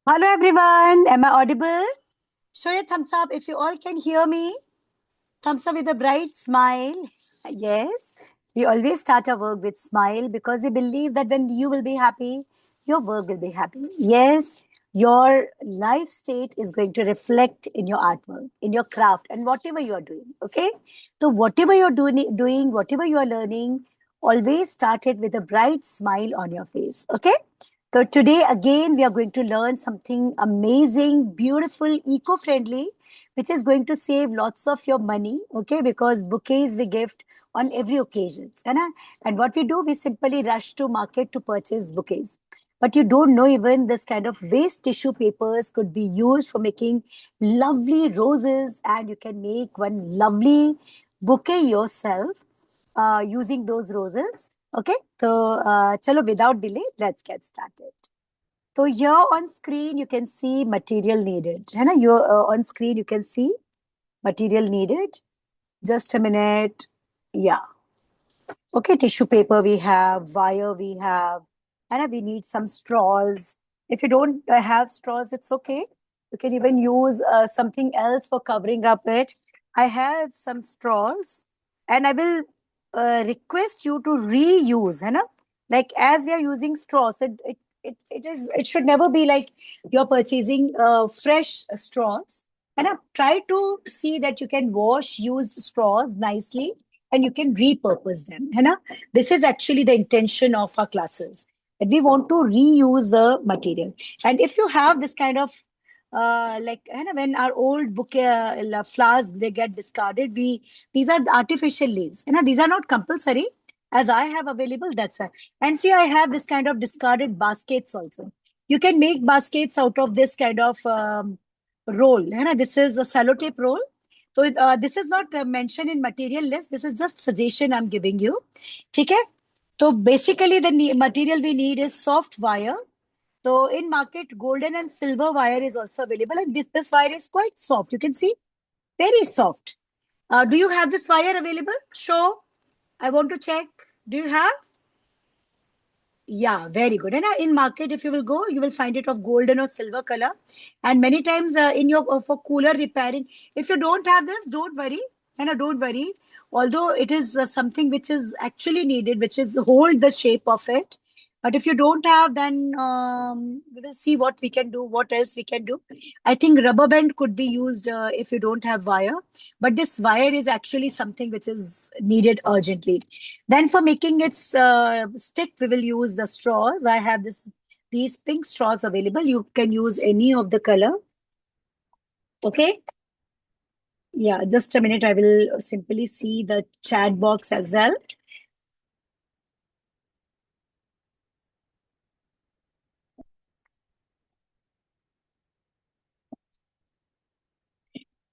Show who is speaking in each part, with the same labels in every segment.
Speaker 1: Hello everyone, am I audible? Show your thumbs up if you all can hear me. Thumbs up with a bright smile. Yes, we always start our work with smile because we believe that when you will be happy, your work will be happy. Yes, your life state is going to reflect in your artwork, in your craft, and whatever you are doing. Okay, so whatever you're doing, whatever you are learning, always start it with a bright smile on your face. Okay. So today again we are going to learn something amazing, beautiful, eco-friendly, which is going to save lots of your money, okay? Because bouquets we gift on every occasion. And what we do, we simply rush to market to purchase bouquets. But you don't know even this kind of waste tissue papers could be used for making lovely roses, and you can make one lovely bouquet yourself using those roses. Okay, so chalo, without delay, let's get started. So here on screen, you can see material needed. है ना? You on screen, you can see material needed. Just a minute. Yeah. Okay, tissue paper we have, wire we have, and we need some straws. If you don't have straws, it's okay. You can even use something else for covering up it. I have some straws, and I will request you to reuse, है ना? Like as we are using straws, it should never be like you're purchasing fresh straws. And try to see that you can wash used straws nicely and you can repurpose them. है ना? This is actually the intention of our classes. That we want to reuse the material. And if you have this kind of like है ना, when our old bouquet flowers they get discarded, these are artificial leaves. है ना? These are not compulsory. As I have available, that's it. And see, I have this kind of discarded baskets also. You can make baskets out of this kind of roll. है ना? This is a sellotape roll. So this is not mentioned in material list. This is just suggestion I'm giving you. ठीक है? So basically the material we need is soft wire. So in market, golden and silver wire is also available, and this wire is quite soft. You can see, very soft. Do you have this wire available? Show. I want to check. Do you have? Yeah, very good. And in market, if you will go, you will find it of golden or silver color. And many times in your for cooler repairing, if you don't have this, don't worry. And don't worry. Although it is something which is actually needed, which is hold the shape of it. But if you don't have, then we will see what we can do, what else we can do. I think rubber band could be used if you don't have wire. But this wire is actually something which is needed urgently. Then for making its stick, we will use the straws. I have these pink straws available. You can use any of the color. Okay. Yeah, just a minute. I will simply see the chat box as well.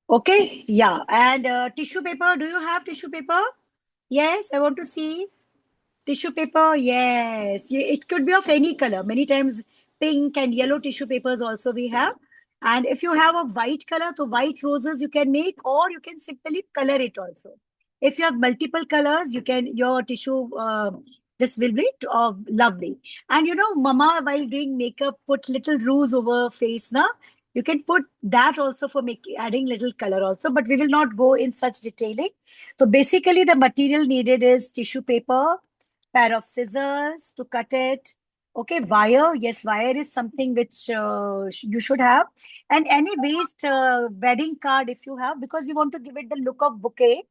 Speaker 1: Okay. Yeah. And tissue paper. Do you have tissue paper? Yes. I want to see. Tissue paper, yes. It could be of any color. Many times pink and yellow tissue papers also we have. And if you have a white color, so white roses you can make, or you can simply color it also. If you have multiple colors, you can, your tissue, this will be lovely. And you know, mama, while doing makeup, put little rose over face, na? You can put that also for adding little color also, but we will not go in such detailing. So basically the material needed is tissue paper, pair of scissors to cut it. Okay, wire. Yes, wire is something which you should have. And any waste wedding card if you have, because we want to give it the look of bouquet.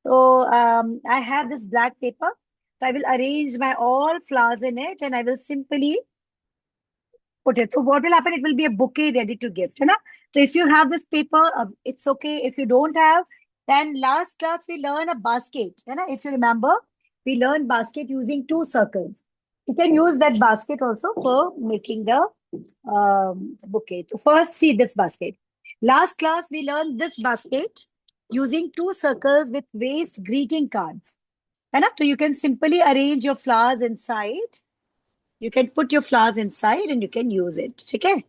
Speaker 1: So I have this black paper. So I will arrange my all flowers in it and I will simply put it. So what will happen? It will be a bouquet ready to gift. Hai na? So if you have this paper, it's okay. If you don't have, then last class we learn a basket. Hai na? If you remember, we learn basket using two circles. You can use that basket also for making the bouquet. So first, see this basket. Last class we learned this basket using two circles with waste greeting cards. Hai na? So you can simply arrange your flowers inside. You can put your flowers inside and you can use it. Okay.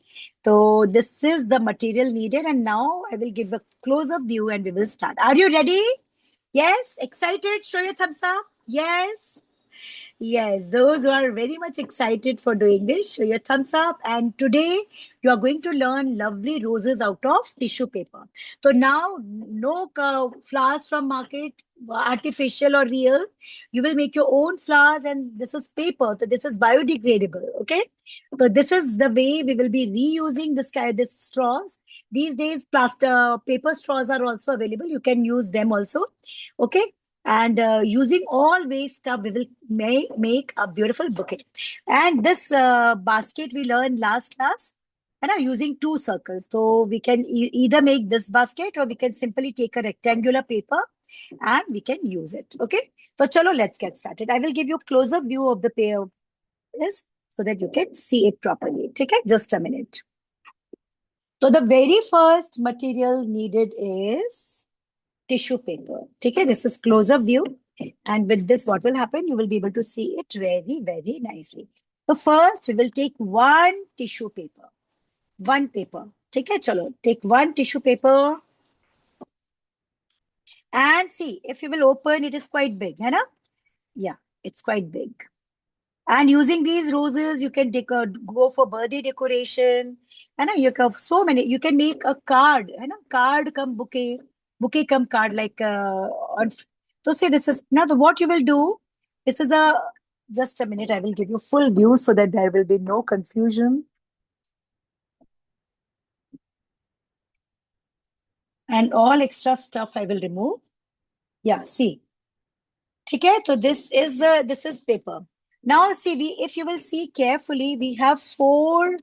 Speaker 1: So this is the material needed. And now I will give a close-up view and we will start. Are you ready? Yes? Excited? Show your thumbs up. Yes. Yes, those who are very much excited for doing this, show your thumbs up. And today you are going to learn lovely roses out of tissue paper. So now, no flowers from market, artificial or real. You will make your own flowers, and this is paper. So this is biodegradable. Okay. So this is the way we will be reusing this straws. These days, paper straws are also available. You can use them also. Okay. And using all waste stuff, we will make a beautiful bouquet. And this basket we learned last class, and are using two circles. So we can either make this basket, or we can simply take a rectangular paper and we can use it. Okay. So chalo, let's get started. I will give you a closer view of the pair of this so that you can see it properly. Take it just a minute. So the very first material needed is tissue paper. Okay, this is close-up view. And with this, what will happen? You will be able to see it very, very nicely. So first, we will take one tissue paper. One paper. Okay, chalo. Take one tissue paper. And see, if you will open, it is quite big. Hai na? Yeah, it's quite big. And using these roses, you can go for birthday decoration. And you have so many. You can make a card. Card come bouquet. Bouquet come card like on. So see, this is now what you will do. This is a just a minute. I will give you full view so that there will be no confusion. And all extra stuff I will remove. Yeah, see. Okay, so this is paper. Now see, if you will see carefully, we have four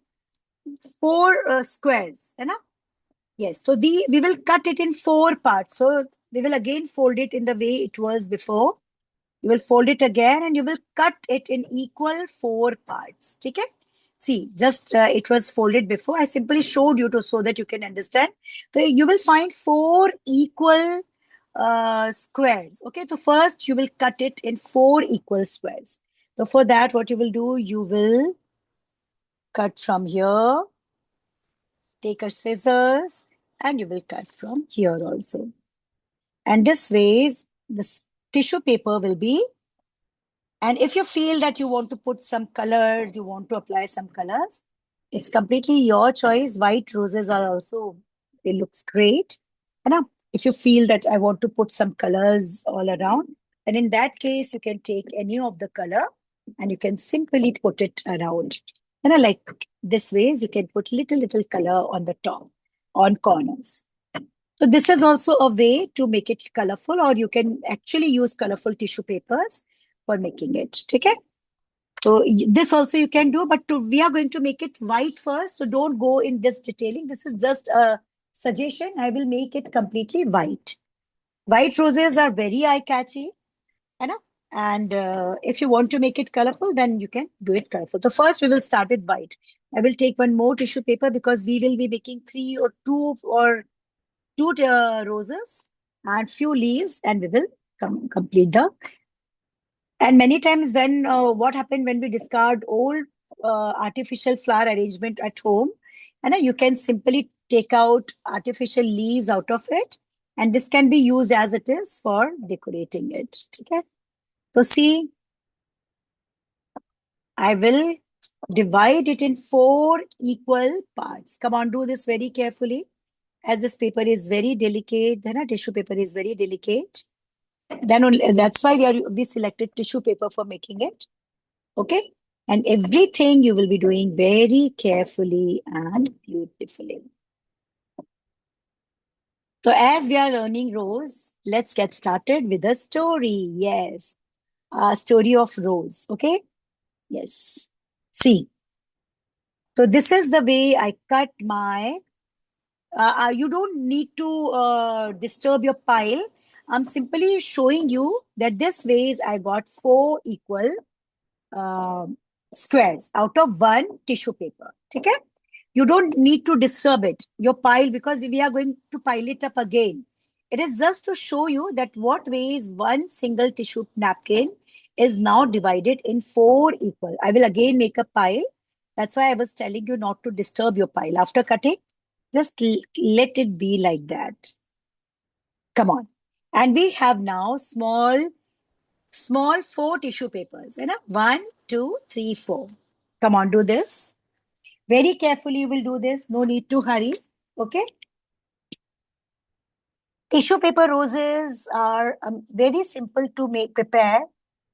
Speaker 1: squares, है ना? Yes, so we will cut it in four parts. So we will again fold it in the way it was before. You will fold it again and you will cut it in equal four parts. Okay? See, just it was folded before. I simply showed you so that you can understand. So you will find four equal squares. Okay, so first you will cut it in four equal squares. So for that, what you will do, you will cut from here. Take a scissors and you will cut from here also. And this way, this tissue paper will be. And if you feel that you want to put some colors, you want to apply some colors, it's completely your choice. White roses are also, they looks great. And if you feel that I want to put some colors all around, and in that case, you can take any of the color and you can simply put it around. And like this ways, you can put little color on the top, on corners. So this is also a way to make it colorful, or you can actually use colorful tissue papers for making it. Okay? So this also you can do, but we are going to make it white first. So don't go in this detailing. This is just a suggestion. I will make it completely white. White roses are very eye-catchy. And if you want to make it colorful, then you can do it colorful. So first we will start with white. I will take one more tissue paper because we will be making two roses and few leaves, and we will complete the. And many times when what happened when we discard old artificial flower arrangement at home, and you can simply take out artificial leaves out of it, and this can be used as it is for decorating it. Okay. So see, I will divide it in four equal parts. Come on, do this very carefully. As this paper is very delicate, then a tissue paper is very delicate. Then only, that's why we selected tissue paper for making it. Okay. And everything you will be doing very carefully and beautifully. So as we are learning Rose, let's get started with a story. Yes. A story of Rose. Okay. Yes. See. So this is the way I cut my, you don't need to disturb your pile. I'm simply showing you that this ways I got four equal squares out of one tissue paper. Okay? You don't need to disturb it, your pile, because we are going to pile it up again. It is just to show you that what ways one single tissue napkin is now divided in four equal. I will again make a pile. That's why I was telling you not to disturb your pile. After cutting, just let it be like that. Come on. And we have now small small 4 tissue papers. And 1, 2, 3, 4. Come on, do this. Very carefully you will do this. No need to hurry. Okay. Tissue paper roses are very simple to prepare,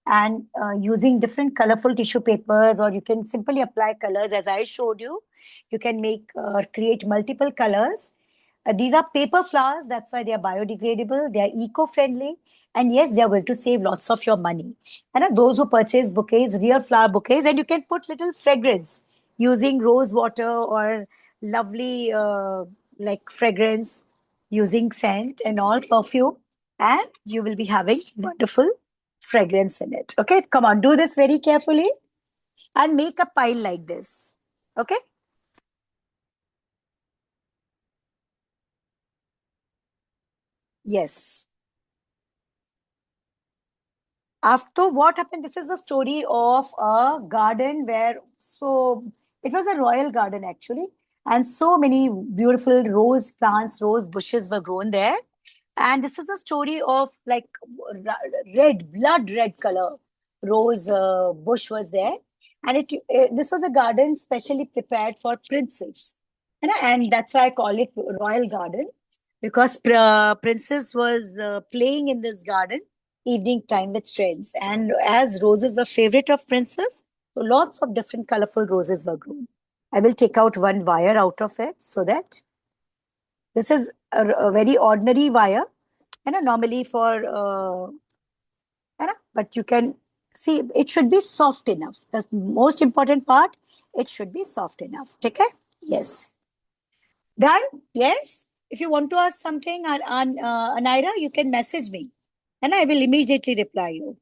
Speaker 1: and using different colorful tissue papers, or you can simply apply colors as I showed you. You can create multiple colors. These are paper flowers, that's why they are biodegradable, they are eco-friendly, and yes, they are going to save lots of your money. And those who purchase bouquets, real flower bouquets, and you can put little fragrance using rose water or lovely like fragrance using scent and all perfume, and you will be having wonderful fragrance in it. Okay, come on, do this very carefully and make a pile like this. Okay. Yes. After what happened, this is the story of a garden where, so it was a royal garden actually, and so many beautiful rose plants, rose bushes were grown there. And this is a story of like red, blood red color rose bush was there. And this was a garden specially prepared for princes. And that's why I call it royal garden, because princess was playing in this garden evening time with friends. And as roses were favorite of princess, so lots of different colorful roses were grown. I will take out one wire out of it so that this is a very ordinary wire, normally for, but you can see it should be soft enough. The most important part, it should be soft enough. Okay? Yes. Done? Yes. If you want to ask something on Anaira, you can message me and I will immediately reply you.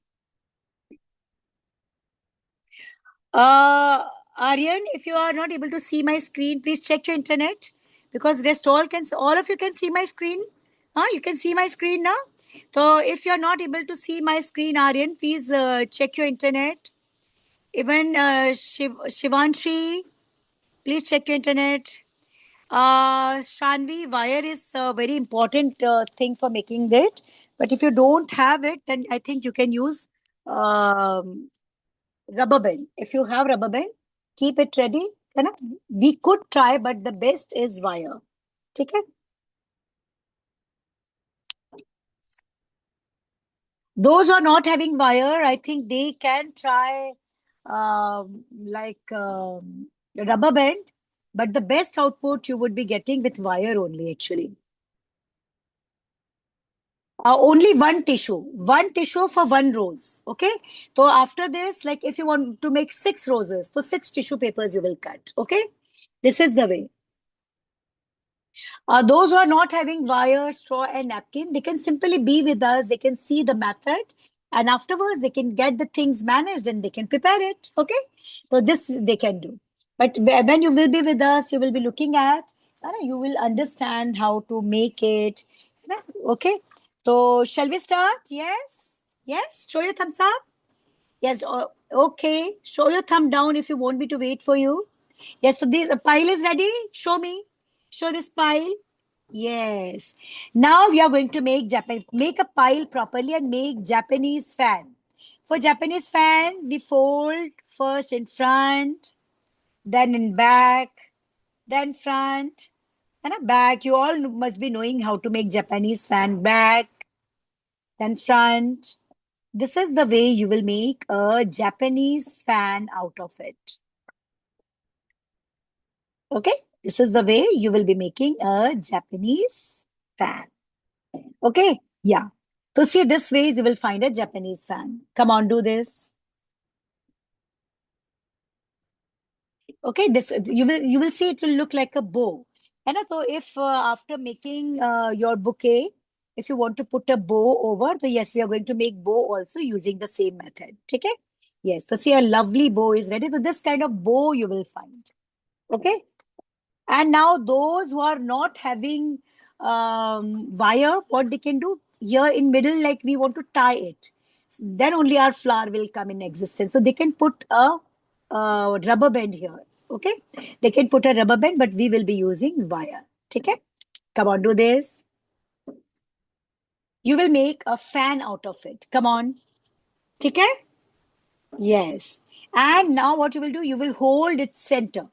Speaker 1: Aryan, if you are not able to see my screen, please check your internet, because rest all of you can see my screen. You can see my screen now. So if you are not able to see my screen, Aryan, please check your internet. Even Shivanshi, please check your internet. Shanvi, wire is a very important thing for making that. But if you don't have it, then I think you can use um, rubber band. If you have rubber band, keep it ready. We could try, but the best is wire. Okay? Those who are not having wire, I think they can try rubber band, but the best output you would be getting with wire only, actually. Only one tissue for one rose. Okay. So after this, like if you want to make 6 roses, so 6 tissue papers you will cut. Okay. This is the way. Those who are not having wire, straw, and napkin, they can simply be with us. They can see the method, and afterwards they can get the things managed and they can prepare it. Okay, so this they can do. But when you will be with us, you will be looking at, you will understand how to make it. Okay, so shall we start? Yes, yes. Show your thumbs up. Yes. Okay. Show your thumb down if you want me to wait for you. Yes. So the pile is ready. Show me. Show this pile. Yes. Now we are going to make a pile properly and make Japanese fan. For Japanese fan, we fold first in front, then in back, then front, and a back. You all must be knowing how to make Japanese fan. Back, then front. This is the way you will make a Japanese fan out of it. Okay, this is the way you will be making a Japanese fan. Okay, yeah. So see, this way you will find a Japanese fan. Come on, do this. Okay, this you will see it will look like a bow. And so if after making your bouquet, if you want to put a bow over, so yes, we are going to make bow also using the same method. Okay? Yes. So see, a lovely bow is ready. So this kind of bow you will find. Okay. And now those who are not having wire, what they can do here in middle, like we want to tie it. Then only our flower will come in existence. So they can put a rubber band here. Okay. They can put a rubber band, but we will be using wire. Okay. Come on, do this. You will make a fan out of it. Come on. ठीक है? Yes. And now what you will do, you will hold its center.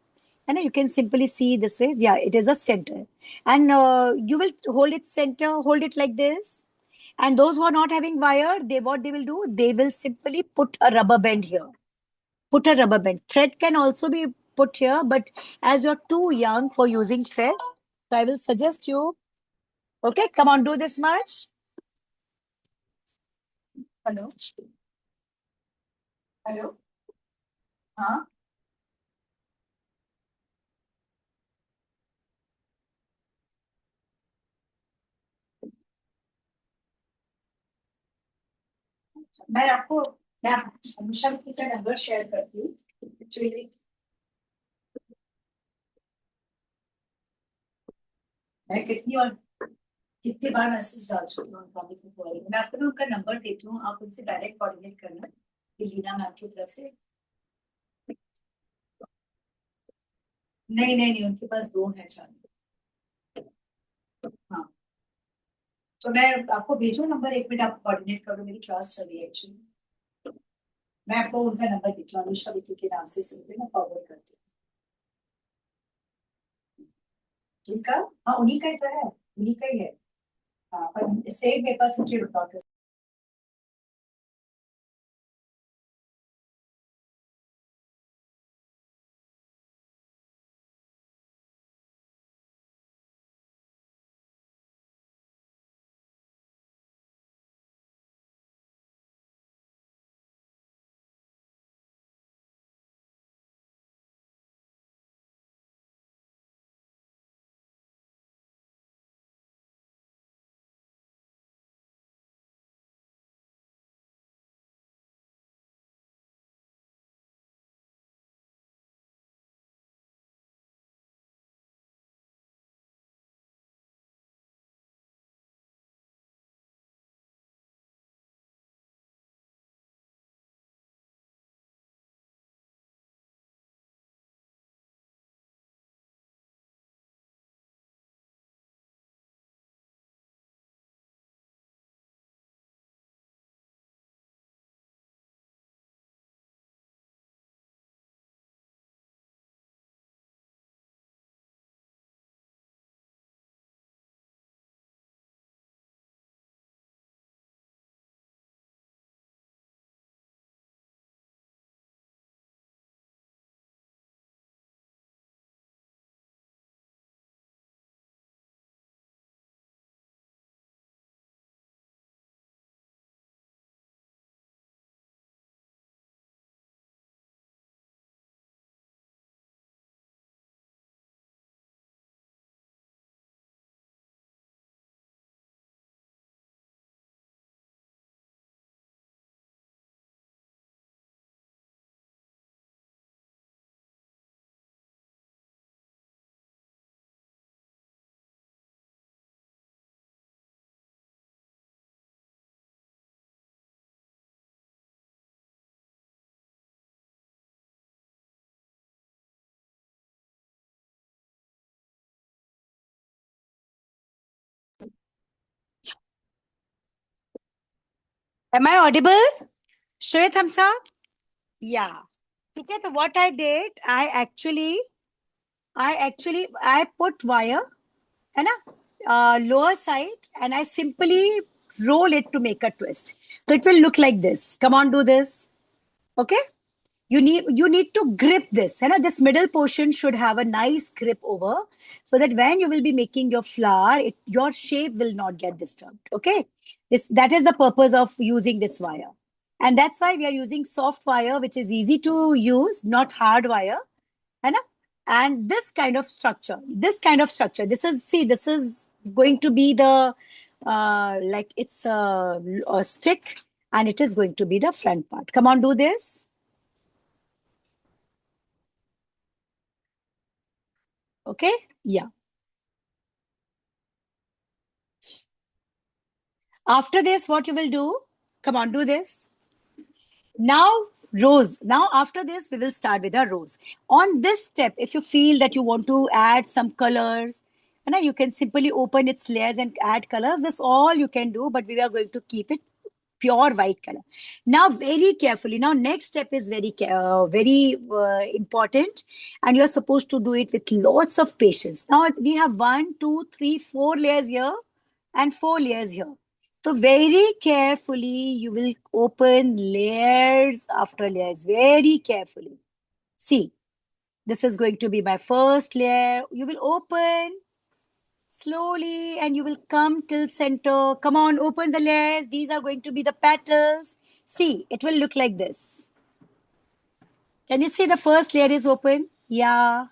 Speaker 1: And you can simply see this way. Yeah, it is a center. And you will hold its center, hold it like this. And those who are not having wire, they what they will do, they will simply put a rubber band here. Put a rubber band. Thread can also be put here, but as you're too young for using thread, so I will suggest you, okay, come on, do this much. Hello? Hello? Huh? मैं आपको मैं अनुषा का number share करती हूँ actually मैं कितनी बार message डाल चुकी हूँ उनका मैं आपको ना उनका नंबर देती हूँ आप उनसे डायरेक्ट कोऑर्डिनेट करना कि लीना मैम की तरफ से नहीं नहीं नहीं उनके पास दो है चार हाँ तो मैं आपको भेजू नंबर एक मिनट आप कोऑर्डिनेट करो मेरी क्लास चल रही है एक्चुअली मैं आपको उनका नंबर देती हूँ अनुषा विकी के नाम से सिंपली मैं फॉरवर्ड करती हूँ उनका हाँ उन्हीं का ही तो है उन्हीं का ही है हाँ पर सेम मेरे पास उनके doctor Am I audible? Show your thumbs up. Yeah. ठीक है तो what I did I put wire है ना lower side and I simply roll it to make a twist so it will look like this come on do this okay you need to grip this you know this middle portion should have a nice grip over so that when you will be making your flower your shape will not get disturbed okay that is the purpose of using this wire and that's why we are using soft wire which is easy to use not hard wire है ना and this is see this is going to be the like it's a stick and it is going to be the front part come on do this okay yeah after this what you will do come on do this now rose now after this we will start with a rose on this step if you feel that you want to add some colors and you can simply open its layers and add colors that's all you can do but we are going to keep it pure white color. Now, very carefully. Now, next step is very important, and you're supposed to do it with lots of patience. Now, we have 1, 2, 3, 4 layers here, and 4 layers here. So, very carefully, you will open layers after layers. Very carefully. See, this is going to be my first layer. You will open slowly and you will come till center. Come on, open the layers. These are going to be the petals. See, it will look like this. Can you see the first layer is open? Yeah.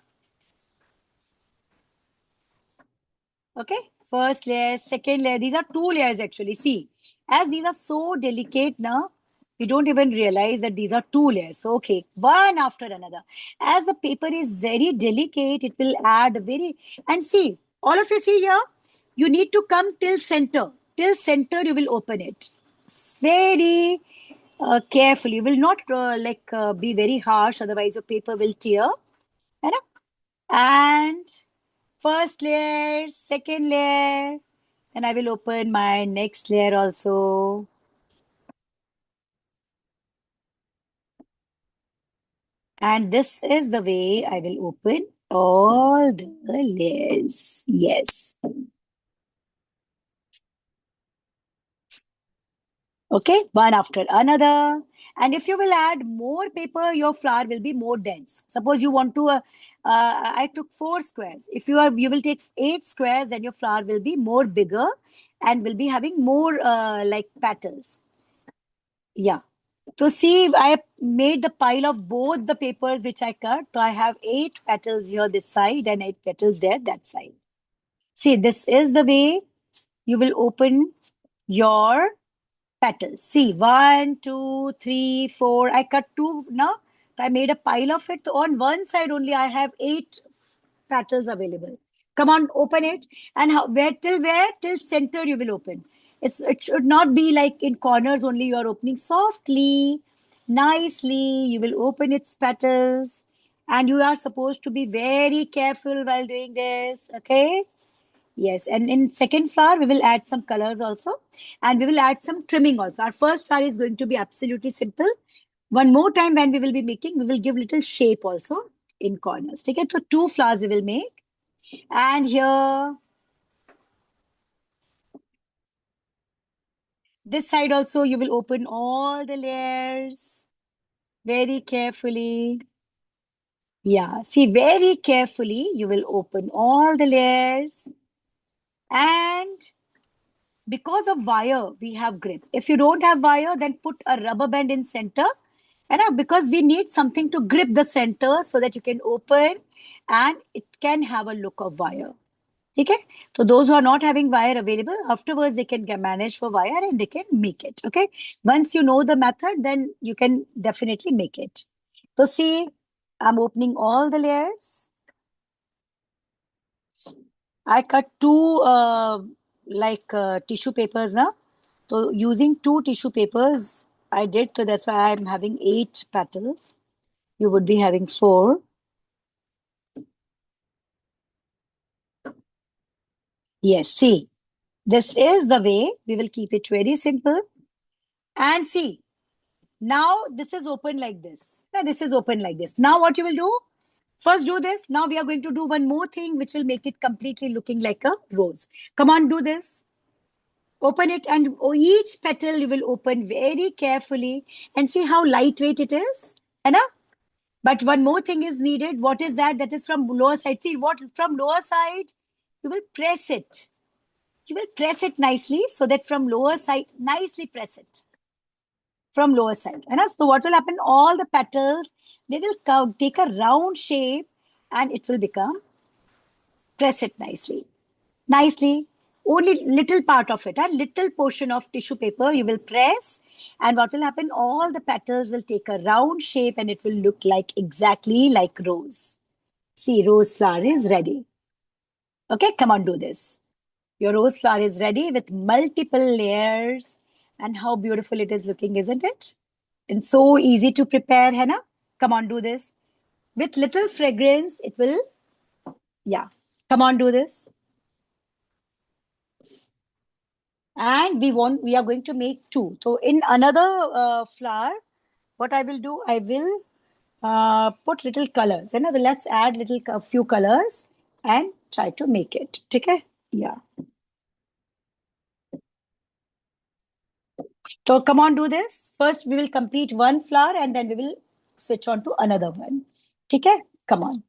Speaker 1: Okay. First layer, second layer. These are 2 layers actually. See, as these are so delicate now, you don't even realize that these are 2 layers. So, okay, one after another. As the paper is very delicate, it will add very, and see, all of you see here, you need to come till center. Till center, you will open it. Very carefully. You will not be very harsh, otherwise your paper will tear. है ना? And first layer, second layer, and I will open my next layer also. And this is the way I will open all the layers. Yes. Okay, one after another. And if you will add more paper, your flower will be more dense. Suppose you want to, I took 4 squares. If you will take 8 squares, then your flower will be more bigger and will be having more like petals. Yeah. So see, I have made the pile of both the papers which I cut. So I have 8 petals here this side and 8 petals there that side. See, this is the way you will open your petals. See, 1, 2, 3, 4. I cut 2 now. I made a pile of it. So on one side only, I have 8 petals available. Come on, open it. And how, where till where? Till center you will open. It should not be like in corners only. You are opening softly, nicely. You will open its petals. And you are supposed to be very careful while doing this. Okay. Yes, and in second flower, we will add some colors also, and we will add some trimming also. Our first flower is going to be absolutely simple. One more time when we will be making, we will give little shape also in corners. Take it. So 2 flowers we will make. And here, this side also, you will open all the layers very carefully. Yeah, see, very carefully, you will open all the layers. And because of wire, we have grip. If you don't have wire, then put a rubber band in center. And because we need something to grip the center so that you can open and it can have a look of wire. Okay, so those who are not having wire available, afterwards they can manage for wire and they can make it. Okay, once you know the method, then you can definitely make it. So see, I'm opening all the layers. I cut 2 tissue papers now. So using 2 tissue papers, I did. So that's why I'm having 8 petals. You would be having 4. Yes, see, this is the way we will keep it very simple. And see, now this is open like this. Now this is open like this. Now what you will do? First do this. Now we are going to do one more thing which will make it completely looking like a rose. Come on, do this. Open it and each petal you will open very carefully and see how lightweight it is. Right? But one more thing is needed. What is that? That is from lower side. See what from lower side, you will press it. You will press it nicely so that from lower side, nicely press it from lower side. So what will happen? All the petals, they will take a round shape and it will become, press it nicely. Nicely. Only little part of it, a little portion of tissue paper you will press. And what will happen? All the petals will take a round shape and it will look like exactly like rose. See, rose flower is ready. Okay, come on, do this. Your rose flower is ready with multiple layers. And how beautiful it is looking, isn't it? And so easy to prepare, Hannah. Come on, do this. With little fragrance, it will, yeah. Come on, do this. And we are going to make two. So in another flower, what I will do, I will put little colors. Let's add a few colors and try to make it. Okay? Yeah. So come on, do this. First, we will complete one flower and then we will switch on to another one. Okay? Come on.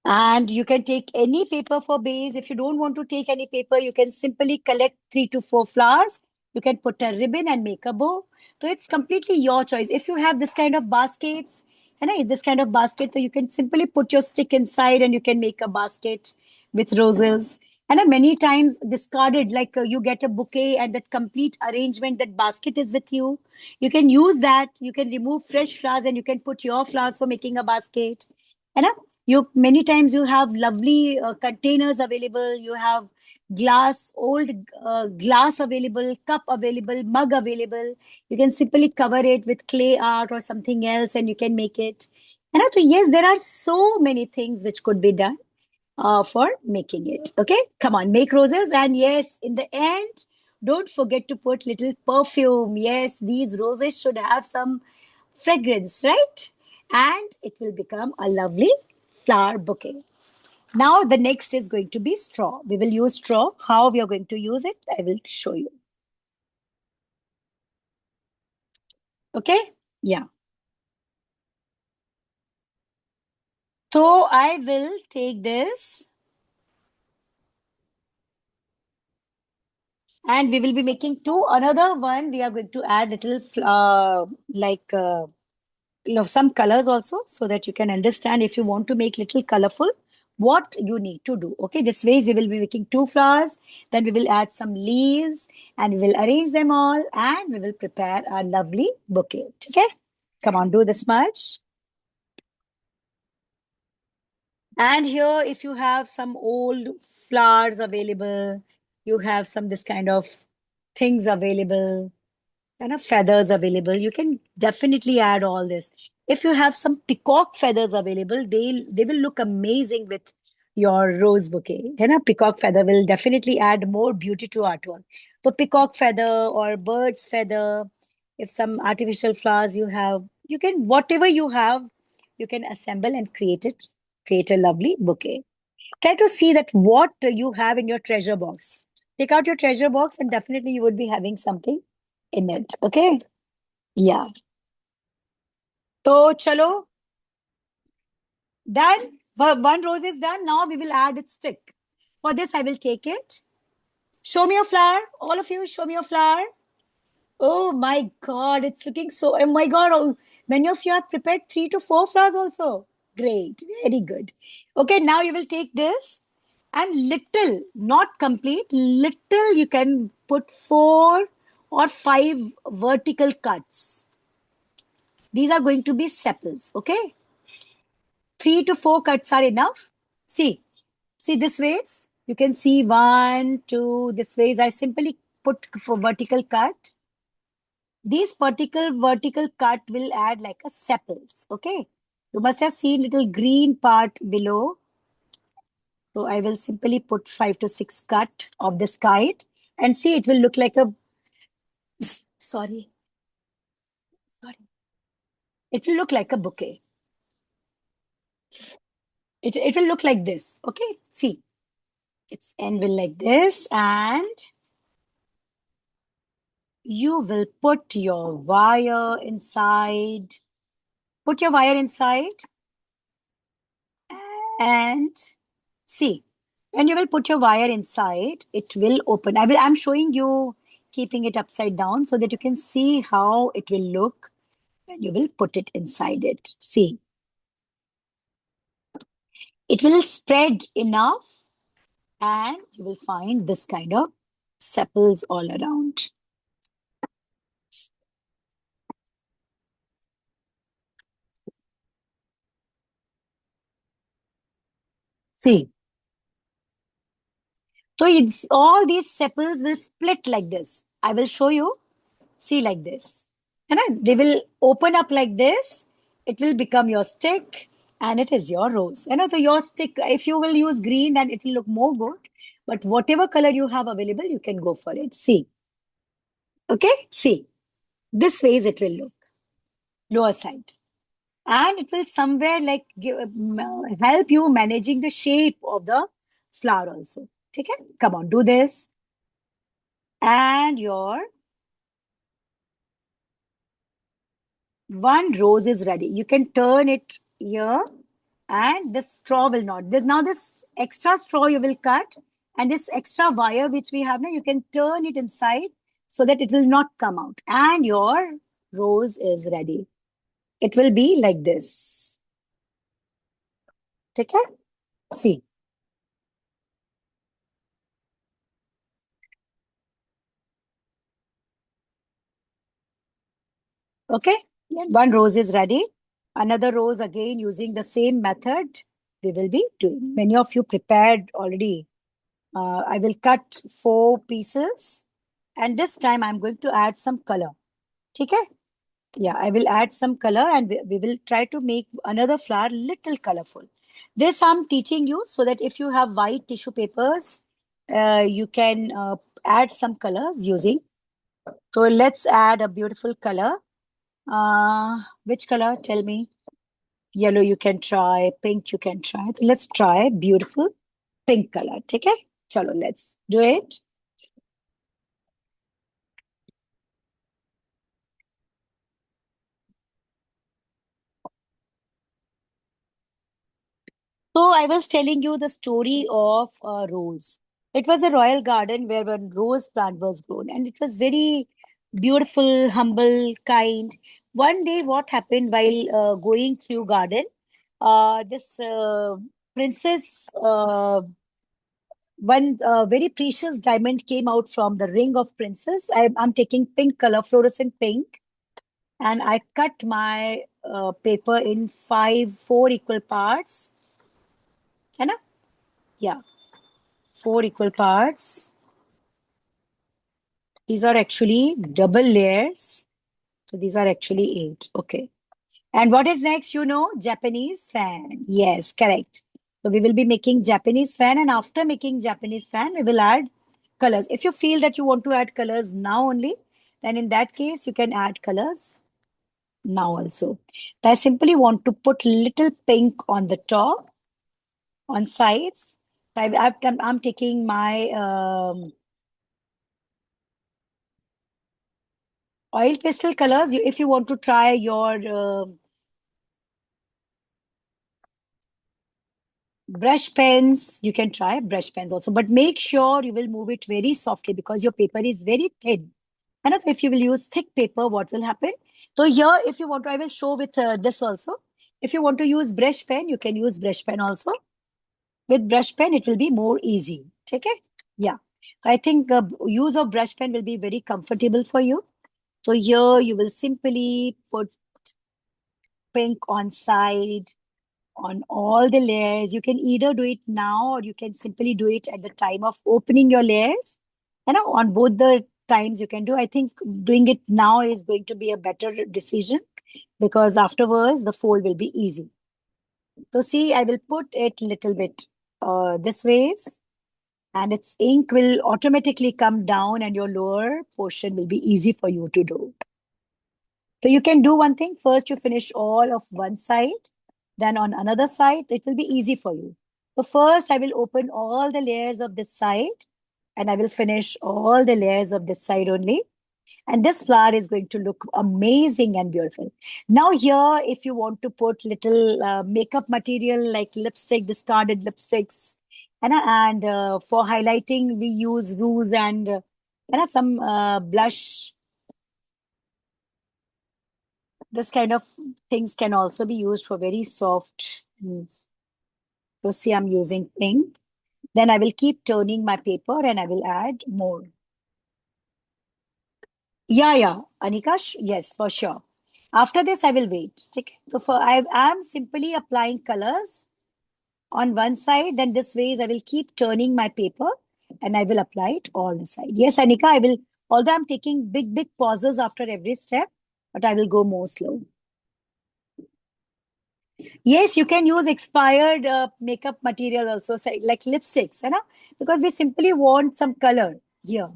Speaker 1: And you can take any paper for base. If you don't want to take any paper, you can simply collect 3 to 4 flowers. You can put a ribbon and make a bow. So it's completely your choice. If you have this kind of baskets, this kind of basket, so you can simply put your stick inside and you can make a basket with roses. And many times discarded, like you get a bouquet and that complete arrangement, that basket is with you. You can use that. You can remove fresh flowers and you can put your flowers for making a basket. And you many times you have lovely containers available. You have old glass available, cup available, mug available. You can simply cover it with clay art or something else and you can make it. And yes, there are so many things which could be done for making it. Okay, come on, make roses. And yes, in the end, don't forget to put little perfume. Yes, these roses should have some fragrance, right? And it will become a lovely flower bouquet. Now, the next is going to be straw. We will use straw. How we are going to use it, I will show you. Okay? Yeah. So I will take this and we will be making another one. We are going to add little some colors also so that you can understand if you want to make little colorful what you need to do. Okay, this way we will be making 2 flowers, then we will add some leaves and we will arrange them all and we will prepare a lovely bouquet. Okay, come on, do the smudge. And here, if you have some old flowers available, you have some this kind of things available, feathers available, you can definitely add all this. If you have some peacock feathers available, they will look amazing with your rose bouquet. Peacock feather will definitely add more beauty to artwork. So peacock feather or bird's feather, if some artificial flowers you have, you can, whatever you have, you can assemble and create a lovely bouquet. Try to see that what you have in your treasure box. Take out your treasure box and definitely you would be having something in it. Okay. Yeah. So, chalo, done. One rose is done. Now we will add its stick. For this, I will take it. Show me a flower. All of you, show me a flower. Oh my God, it's looking so. Oh my God, many of you have prepared 3 to 4 flowers also. Great, very good. Okay, now you will take this and little, not complete, little you can put 4 or 5 vertical cuts. These are going to be sepals, okay? 3 to 4 cuts are enough. See this ways. You can see 1, 2, this ways. I simply put for vertical cut. These particular vertical cut will add like a sepals, okay? You must have seen little green part below. So I will simply put 5 to 6 cut of this kite and see it will look like a, sorry. It will look like a bouquet. It will look like this, okay? See, its end will like this and you will put your wire inside. Put your wire inside and see, when you will put your wire inside, it will open. I'm showing you keeping it upside down so that you can see how it will look when you will put it inside it. See, it will spread enough and you will find this kind of sepals all around. See, so it's all these sepals will split like this. I will show you. See, like this. And they will open up like this. It will become your stick and it is your rose. So your stick, if you will use green, then it will look more good. But whatever color you have available, you can go for it. See. Okay, see. This ways it will look. Lower side. And it will somewhere like help you managing the shape of the flower also. Okay, come on, do this. And your one rose is ready. You can turn it here and the straw will not. Now this extra straw you will cut and this extra wire which we have now, you can turn it inside so that it will not come out. And your rose is ready. It will be like this. Okay? See. Okay? One rose is ready. Another rose again using the same method we will be doing. Many of you prepared already. I will cut 4 pieces and this time I'm going to add some color. Okay? Yeah, I will add some color and we will try to make another flower little colorful. This I'm teaching you so that if you have white tissue papers, you can add some colors using. So let's add a beautiful color. Which color? Tell me. Yellow you can try, pink you can try. So let's try beautiful pink color. Okay? Chalo, let's do it. So I was telling you the story of a rose. It was a royal garden where one rose plant was grown, and it was very beautiful, humble, kind. One day, what happened while going through garden? This princess, one very precious diamond came out from the ring of princess. I'm taking pink color, fluorescent pink, and I cut my paper in 4 equal parts. है ना? Yeah, 4 equal parts. These are actually double layers. So these are actually 8. Okay. And what is next? You know, Japanese fan. Yes, correct. So we will be making Japanese fan. And after making Japanese fan, we will add colors. If you feel that you want to add colors now only, then in that case, you can add colors now also. I simply want to put little pink on the top, on sides. I'm taking my oil pastel colors. If you want to try your brush pens, you can try brush pens also, but make sure you will move it very softly because your paper is very thin. And if you will use thick paper, what will happen? So here, if you want to, I will show with this also. If you want to use brush pen, you can use brush pen also. With brush pen, it will be more easy. Okay? Yeah. So I think use of brush pen will be very comfortable for you. So here you will simply put pink on side, on all the layers. You can either do it now or you can simply do it at the time of opening your layers. On both the times you can do. I think doing it now is going to be a better decision because afterwards the fold will be easy. So see, I will put it little bit this ways and its ink will automatically come down and your lower portion will be easy for you to do. So you can do one thing. First, you finish all of one side. Then on another side, it will be easy for you. So first, I will open all the layers of this side. And I will finish all the layers of this side only. And this flower is going to look amazing and beautiful. Now here, if you want to put little makeup material like lipstick, discarded lipsticks, and for highlighting, we use rouge and some blush. This kind of things can also be used for very soft. So see, I'm using pink. Then I will keep turning my paper and I will add more. Yeah, Anika, yes, for sure. After this, I will wait. Okay. So I am simply applying colors on one side. Then this way, I will keep turning my paper and I will apply it all the side. Yes, Anika, I will. Although I'm taking big pauses after every step, but I will go more slow. Yes, you can use expired makeup material also, say, like lipsticks, you know, because we simply want some color here.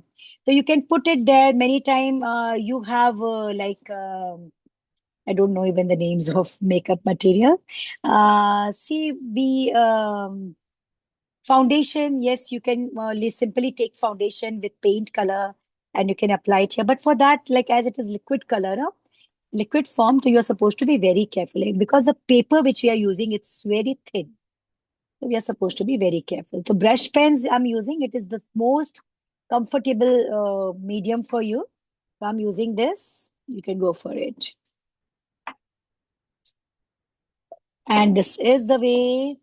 Speaker 1: So you can put it there many time. You have I don't know even the names of makeup material. See, we foundation. Yes, you can simply take foundation with paint color and you can apply it here. But for that, like as it is liquid color, liquid form, so you're supposed to be very careful because the paper which we are using, it's very thin. So we are supposed to be very careful. So brush pens I'm using, it is the most comfortable medium for you. So I'm using this. You can go for it. And this is the way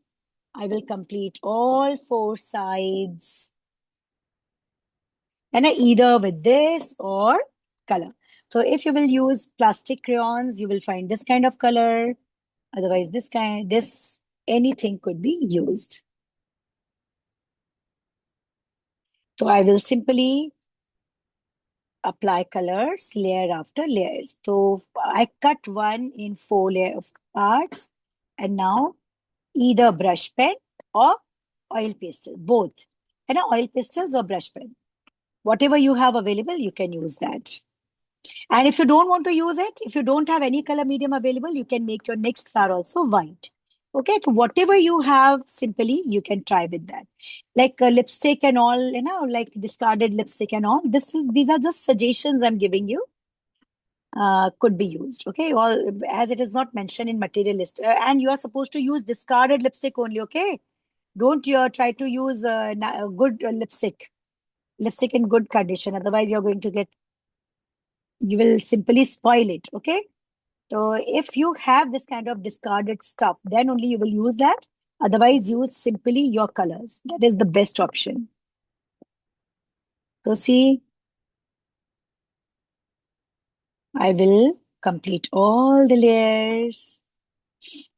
Speaker 1: I will complete all four sides. And either with this or color. So if you will use plastic crayons, you will find this kind of color. Otherwise, anything could be used. So I will simply apply colors layer after layers. So I cut one in 4 layer of parts, and now either brush pen or oil pastel, both. And oil pastels or brush pen. Whatever you have available, you can use that. And if you don't want to use it, if you don't have any color medium available, you can make your next flower also white. Okay, so whatever you have, simply you can try with that. Like lipstick and all, like discarded lipstick and all. These are just suggestions I'm giving you. Could be used. Okay, all as it is not mentioned in material list, and you are supposed to use discarded lipstick only. Okay, don't you try to use good lipstick in good condition. Otherwise, you're going to get you will simply spoil it. Okay. So if you have this kind of discarded stuff, then only you will use that. Otherwise, use simply your colors. That is the best option. So see, I will complete all the layers.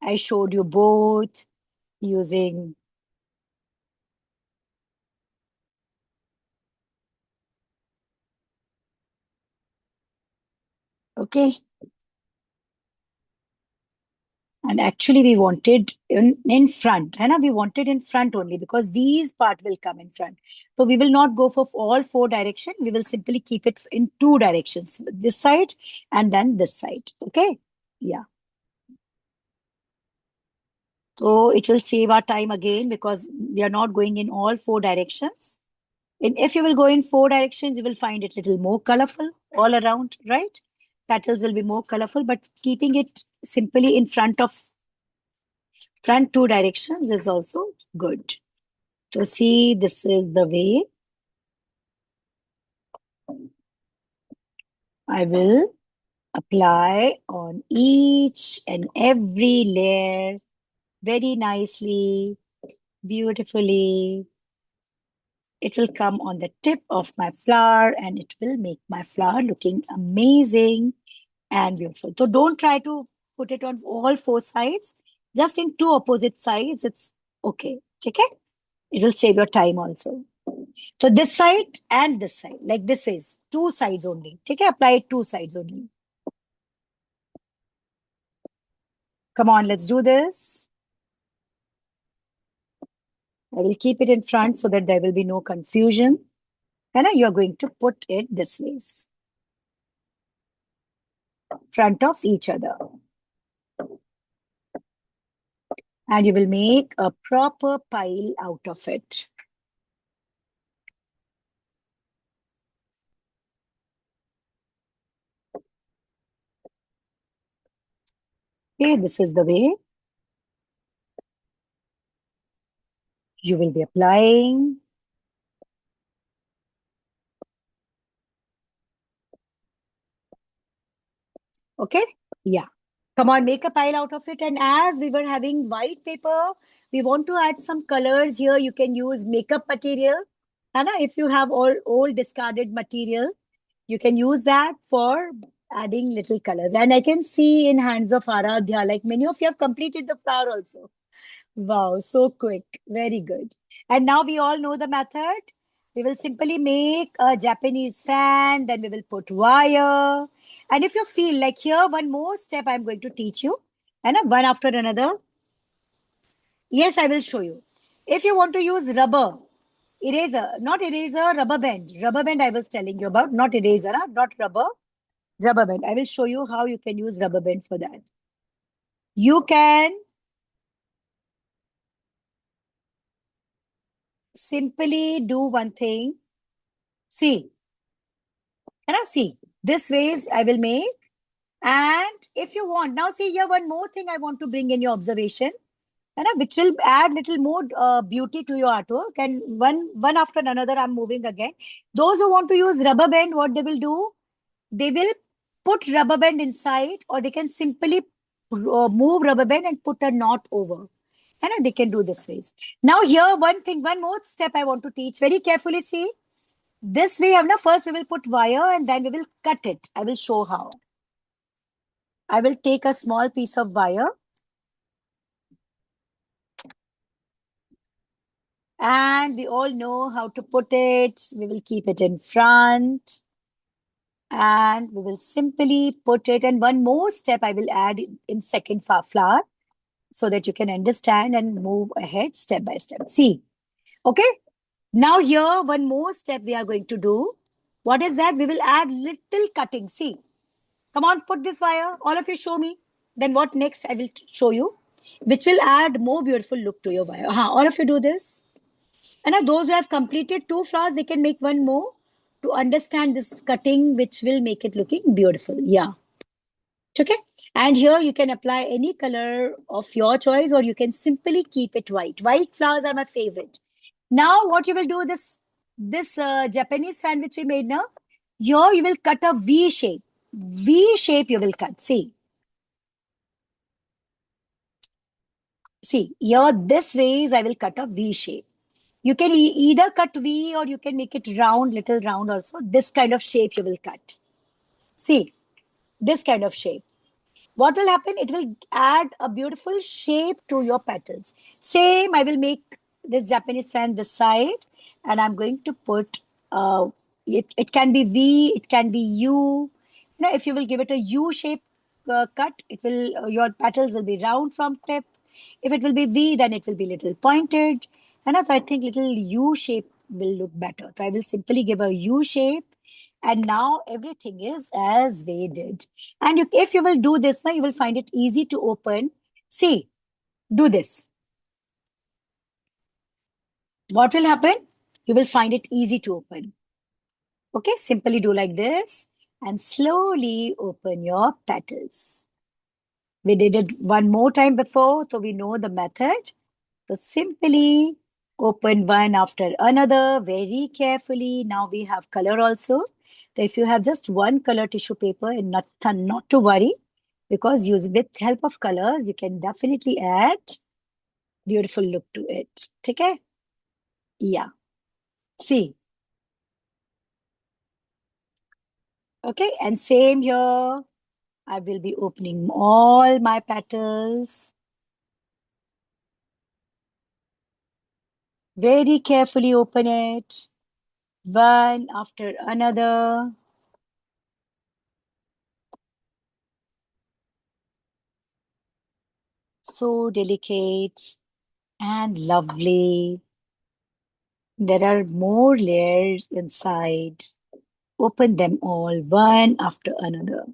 Speaker 1: I showed you both using, okay. And actually, we wanted in front. And we wanted in front only because these part will come in front. So we will not go for all four direction. We will simply keep it in two directions. This side and then this side. Okay. Yeah. So it will save our time again because we are not going in all four directions. And if you will go in four directions, you will find it little more colorful all around, right? Petals will be more colorful, but keeping it simply in front two directions is also good. So see, this is the way I will apply on each and every layer very nicely, beautifully. It will come on the tip of my flower and it will make my flower looking amazing and beautiful. So don't try to put it on all four sides, just in two opposite sides. It's okay. Okay? It will save your time also. So this side and this side, like this is two sides only. Okay? Apply it two sides only. Come on, let's do this. I will keep it in front so that there will be no confusion. And now you're going to put it this way, front of each other. And you will make a proper pile out of it. Okay, this is the way you will be applying. Okay, yeah. Come on, make a pile out of it. And as we were having white paper, we want to add some colors here. You can use makeup material. Anna, if you have all old discarded material, you can use that for adding little colors. And I can see in hands of Aradhya, like many of you have completed the flower also. Wow, so quick. Very good. And now we all know the method. We will simply make a Japanese fan, then we will put wire. And if you feel like here, one more step I'm going to teach you. And one after another. Yes, I will show you. If you want to use rubber, eraser, not eraser, rubber band. Rubber band I was telling you about, not eraser, huh? Not rubber, rubber band. I will show you how you can use rubber band for that. You can simply do one thing. See, see, this ways I will make. And if you want, now see here one more thing I want to bring in your observation, which will add little more beauty to your artwork. And one after another, I'm moving again. Those who want to use rubber band, what they will do, they will put rubber band inside, or they can simply move rubber band and put a knot over. And they can do this ways. Now here, one more step I want to teach. Very carefully see. This way, first we will put wire and then we will cut it. I will show how. I will take a small piece of wire. And we all know how to put it. We will keep it in front. And we will simply put it. And one more step I will add in second flower so that you can understand and move ahead step by step. See, okay? Now here, one more step we are going to do. What is that? We will add little cutting. See, come on, put this wire. All of you show me. Then what next I will show you, which will add more beautiful look to your wire. All of you do this. And now those who have completed 2 flowers, they can make one more to understand this cutting, which will make it looking beautiful. Yeah. Okay. And here you can apply any color of your choice, or you can simply keep it white. White flowers are my favorite. Now what you will do, this Japanese fan which we made now, here you will cut a V shape. V shape you will cut. See, here this ways I will cut a V shape. You can either cut V or you can make it round, little round also. This kind of shape you will cut. See, this kind of shape. What will happen? It will add a beautiful shape to your petals. Same, I will make this Japanese fan this side, and I'm going to put, it can be V, it can be U. If you will give it a U shape cut, it will, your petals will be round from tip. If it will be V, then it will be little pointed. And I think little U shape will look better. So I will simply give a U shape. And now everything is as we did. And if you will do this, now you will find it easy to open. See, do this. What will happen? You will find it easy to open. Okay, simply do like this and slowly open your petals. We did it one more time before, so we know the method. So simply open one after another very carefully. Now we have color also. So if you have just one color tissue paper, and not to worry, because with help of colors, you can definitely add beautiful look to it. Okay? Yeah. See. Okay, and same here. I will be opening all my petals. Very carefully open it. One after another. So delicate and lovely. There are more layers inside. Open them all one after another.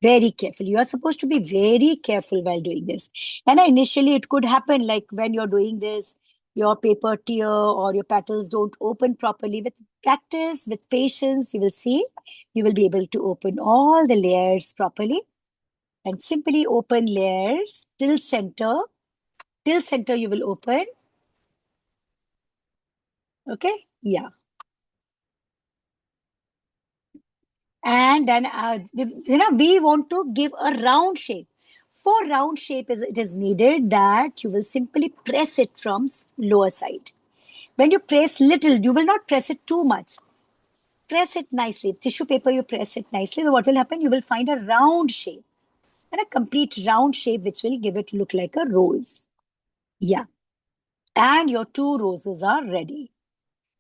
Speaker 1: Very careful. You are supposed to be very careful while doing this. And initially, it could happen like when you're doing this, your paper tear or your petals don't open properly. With practice, with patience, you will see, you will be able to open all the layers properly. And simply open layers till center. Till center, you will open. Okay? Yeah. And then, we want to give a round shape. For round shape, it is needed that you will simply press it from lower side. When you press little, you will not press it too much. Press it nicely. Tissue paper, you press it nicely. So what will happen? You will find a round shape. And a complete round shape, which will give it look like a rose. Yeah. And your 2 roses are ready.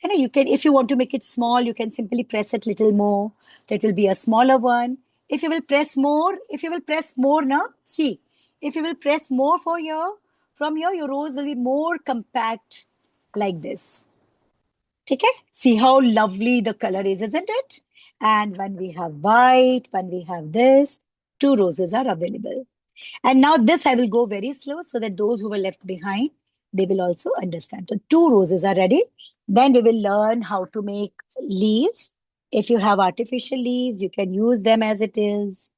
Speaker 1: And you can, if you want to make it small, you can simply press it little more. That will be a smaller one. If you will press more now, see, If you will press more for here, from here, your rose will be more compact like this. Okay? See how lovely the color is, isn't it? And when we have white, when we have this, two roses are available. And now this I will go very slow so that those who were left behind, they will also understand. So two roses are ready. Then we will learn how to make leaves. If you have artificial leaves, you can use them as it is.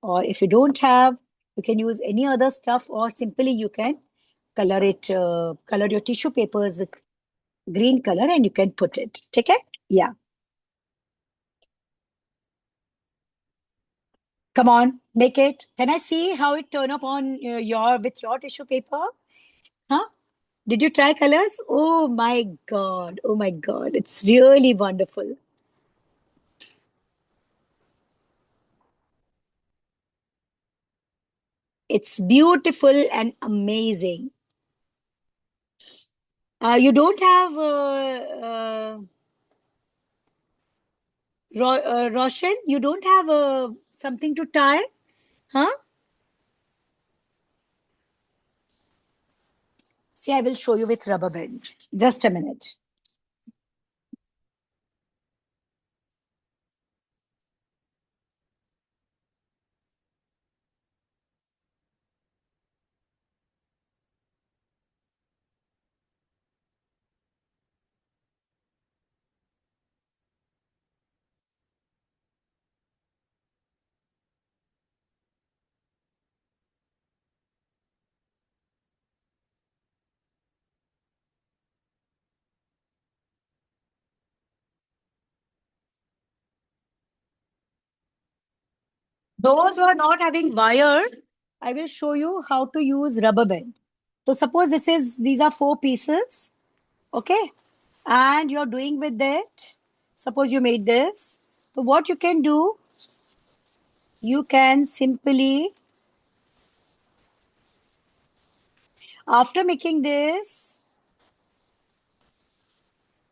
Speaker 1: Or if you don't have, you can use any other stuff, or simply you can color your tissue papers with green color and you can put it. Okay? Yeah. Come on, make it. Can I see how it turn up on your with your tissue paper? Huh? Did you try colors? Oh my God. Oh my God. It's really wonderful. It's beautiful and amazing. You don't have Roshan? You don't have something to tie? Huh? See, I will show you with rubber band. Just a minute. Those who are not having wire, I will show you how to use rubber band. So suppose these are four pieces, okay? And you're doing with that. Suppose you made this. So what you can do, you can simply, after making this,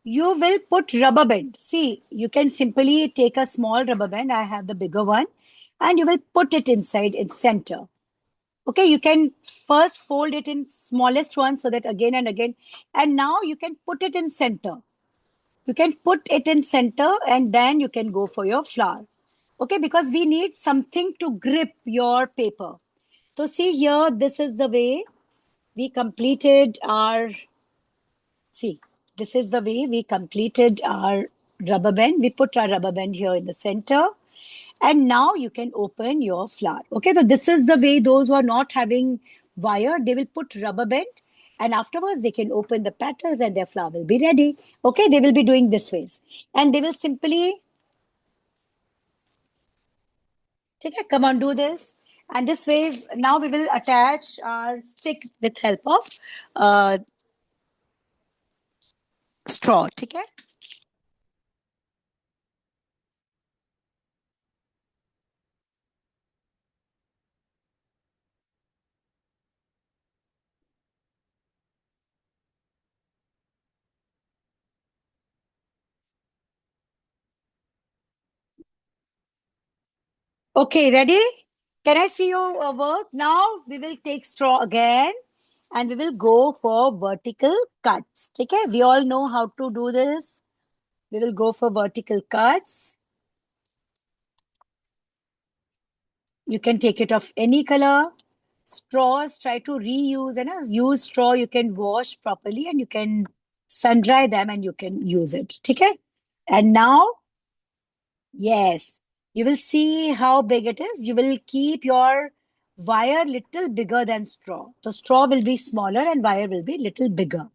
Speaker 1: you will put rubber band. See, you can simply take a small rubber band. I have the bigger one, and you will put it inside in center. Okay, you can first fold it in smallest one so that again and again, and now you can put it in center. You can put it in center and then you can go for your flower. Okay, because we need something to grip your paper. So see here, this is the way we completed our, see, this is the way we completed our rubber band. We put our rubber band here in the center. And now you can open your flower. Okay, so this is the way those who are not having wire, they will put rubber band and afterwards they can open the petals and their flower will be ready. Okay, they will be doing this ways. And they will simply, okay, come on, do this. And this way, now we will attach our stick with help of uh, straw. Okay. Okay, ready? Can I see your work? Now we will take straw again and we will go for vertical cuts. Okay, we all know how to do this. We will go for vertical cuts. You can take it of any color. Straws, try to reuse and use straw. You can wash properly and you can sun dry them and you can use it. Okay, and now, yes, you will see how big it is. You will keep your wire little bigger than straw. The straw will be smaller and wire will be little bigger.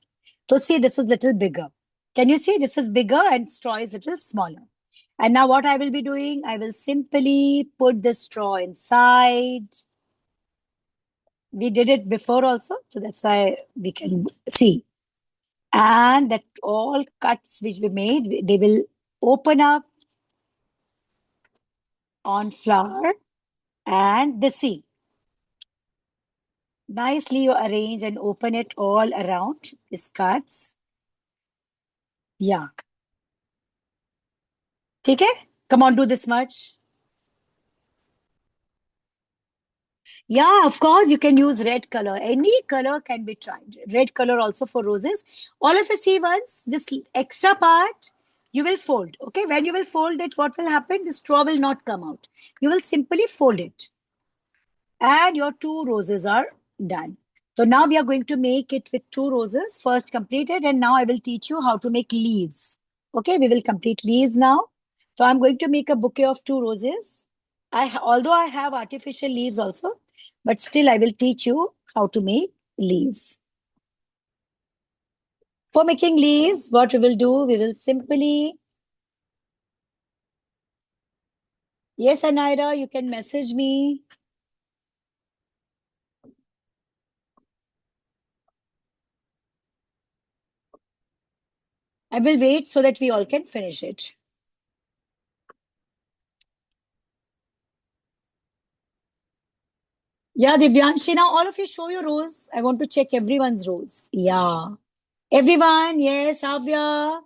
Speaker 1: So see, this is little bigger. Can you see this is bigger and straw is little smaller? And now what I will be doing, I will simply put the straw inside. We did it before also, so that's why we can see. And that all cuts which we made, they will open up on flower and the sea. Nicely you arrange and open it all around these cards. Yeah. Okay? Come on, do this much. Yeah, of course, you can use red color. Any color can be tried. Red color also for roses. All of you see once, this extra part you will fold. Okay, when you will fold it, what will happen? The straw will not come out. You will simply fold it. And your two roses are done. So now we are going to make it with two roses first completed, and now I will teach you how to make leaves. Okay, we will complete leaves now. So I'm going to make a bouquet of two roses. Although I have artificial leaves also, but still I will teach you how to make leaves. For making leaves, what we will do, we will simply, yes, Anaira, you can message me. I will wait so that we all can finish it. Yeah, Divyanshi, now all of you show your rows. I want to check everyone's rows. Yeah. Everyone, yes, Avya,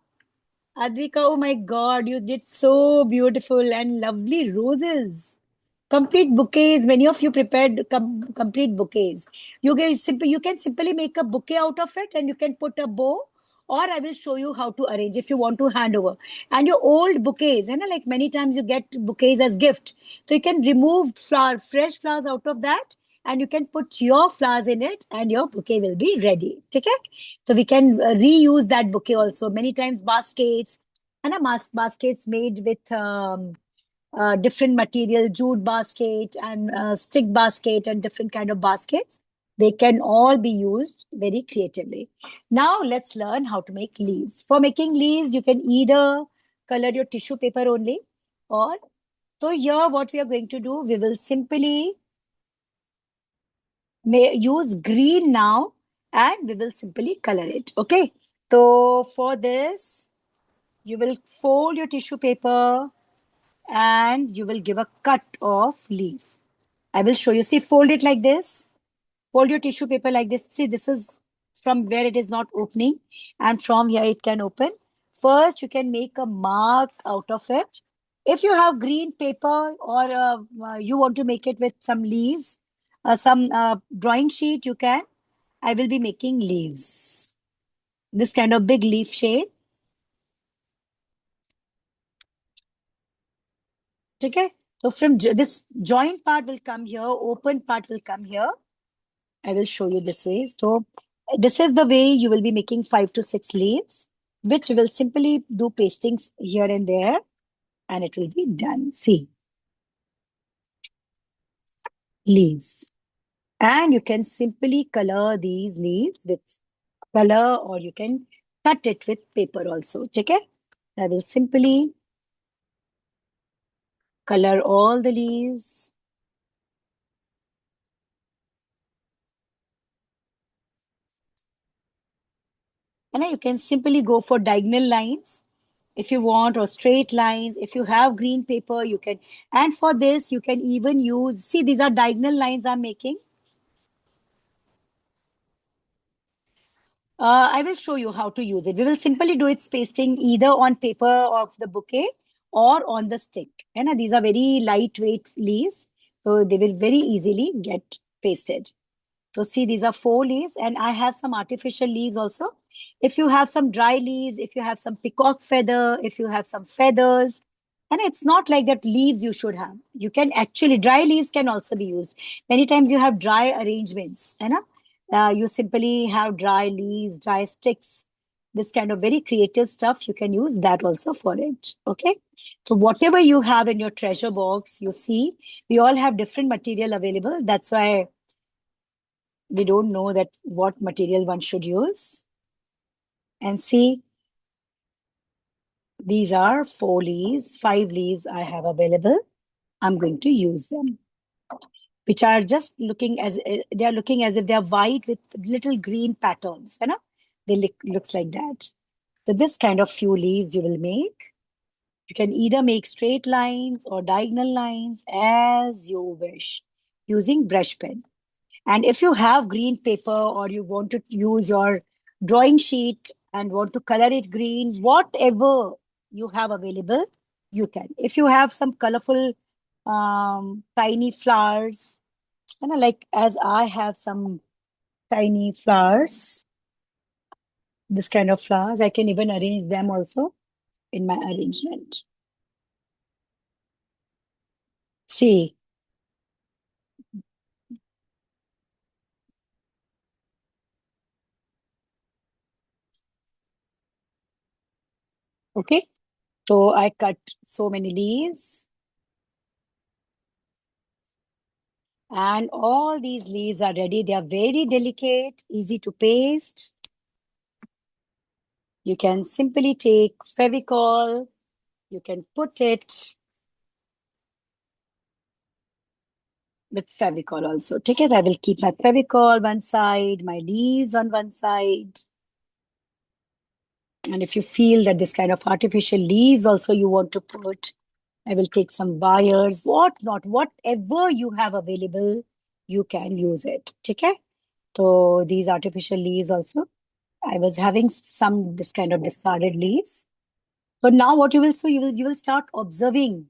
Speaker 1: Advika, oh my God, you did so beautiful and lovely roses. Complete bouquets. Many of you prepared complete bouquets. You can simply make a bouquet out of it and you can put a bow, or I will show you how to arrange if you want to hand over. And your old bouquets, and like many times you get bouquets as gift. So you can remove fresh flowers out of that, and you can put your flowers in it and your bouquet will be ready. Okay? So we can reuse that bouquet also. Many times baskets, and a baskets made with different material, jute basket and stick basket and different kind of baskets. They can all be used very creatively. Now let's learn how to make leaves. For making leaves, you can either color your tissue paper only, or so here what we are going to do, we will simply use green now and we will simply color it. Okay. So for this, you will fold your tissue paper and you will give a cut of leaf. I will show you. See, fold it like this. Fold your tissue paper like this. See, this is from where it is not opening, and from here it can open. First, you can make a mark out of it. If you have green paper or you want to make it with some leaves, some drawing sheet, you can. I will be making leaves. This kind of big leaf shape. Okay. So from this joint part will come here, open part will come here. I will show you this way. So this is the way you will be making 5 to 6 leaves, which will simply do pastings here and there, and it will be done. See, leaves. And you can simply color these leaves with color, or you can cut it with paper also. Okay? I will simply color all the leaves. And you can simply go for diagonal lines if you want, or straight lines. If you have green paper, you can. And for this, you can even use, see, these are diagonal lines I'm making. I will show you how to use it. We will simply do its pasting either on paper of the bouquet or on the stick. And these are very lightweight leaves, so they will very easily get pasted. So see, these are 4 leaves, and I have some artificial leaves also. If you have some dry leaves, if you have some peacock feather, if you have some feathers, and it's not like that leaves you should have. You can actually, dry leaves can also be used. Many times you have dry arrangements, you simply have dry leaves, dry sticks, this kind of very creative stuff. You can use that also for it. Okay. So whatever you have in your treasure box, you see, we all have different material available. That's why we don't know that what material one should use. And see, these are 4 leaves, 5 leaves I have available. I'm going to use them, which are just looking as they are looking as if they are white with little green patterns. They looks like that. So this kind of few leaves you will make. You can either make straight lines or diagonal lines as you wish using brush pen. And if you have green paper, or you want to use your drawing sheet and want to color it green, whatever you have available, you can. If you have some colorful tiny flowers, like as I have some tiny flowers, this kind of flowers, I can even arrange them also in my arrangement. See, okay. So I cut so many leaves, and all these leaves are ready. They are very delicate, easy to paste. You can simply take Fevicol, you can put it with Fevicol also. Take it. I will keep my Fevicol one side, my leaves on one side. And if you feel that this kind of artificial leaves also you want to put, I will take some wires, what not, whatever you have available, you can use it. Okay? So these artificial leaves also, I was having some this kind of discarded leaves. So now what you will so you will start observing,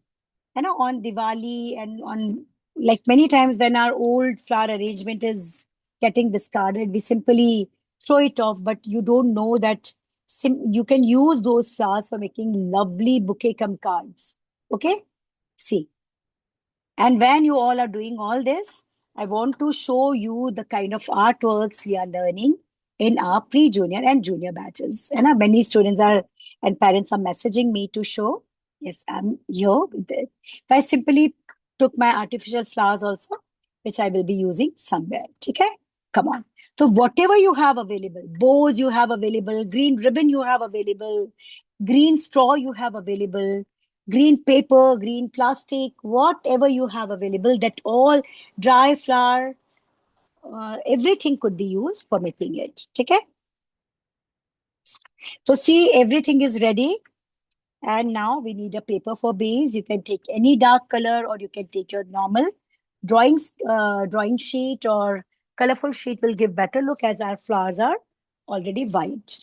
Speaker 1: on Diwali and on like many times when our old flower arrangement is getting discarded, we simply throw it off, but you don't know that you can use those flowers for making lovely bouquet cum cards. Okay? See, and when you all are doing all this, I want to show you the kind of artworks we are learning in our pre-junior and junior batches. And many students are and parents are messaging me to show. Yes, I'm here with it. I simply took my artificial flowers also, which I will be using somewhere. Okay? Come on. So whatever you have available, bows you have available, green ribbon you have available, green straw you have available, green paper, green plastic, whatever you have available, that all dry flour, everything could be used for making it. Okay? So see, everything is ready. And now we need a paper for base. You can take any dark color or you can take your normal drawing sheet or colorful sheet will give better look as our flowers are already white.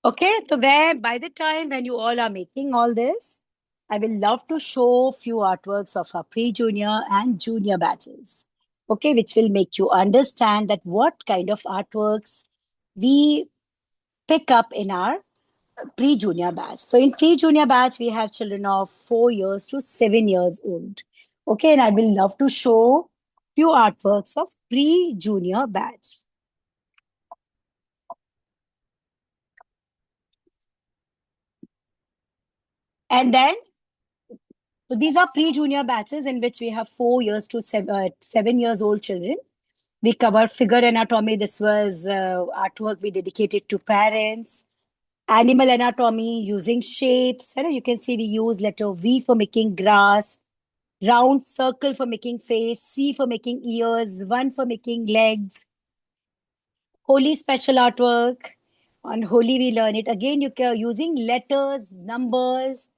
Speaker 1: Okay, so where by the time when you all are making all this, I will love to show few artworks of our pre-junior and junior batches. Okay, which will make you understand that what kind of artworks we pick up in our pre-junior batch. So in pre-junior batch, we have children of 4 years to 7 years old. Okay, and I will love to show few artworks of pre-junior batch. And then so these are pre-junior batches in which we have 4 years to 7 years old children. We cover figure anatomy. This was artwork we dedicated to parents. Animal anatomy using shapes. You can see we use letter V for making grass, round circle for making face, C for making ears, 1 for making legs. Holy special artwork. On Holi, we learn it. Again, you can using letters, numbers,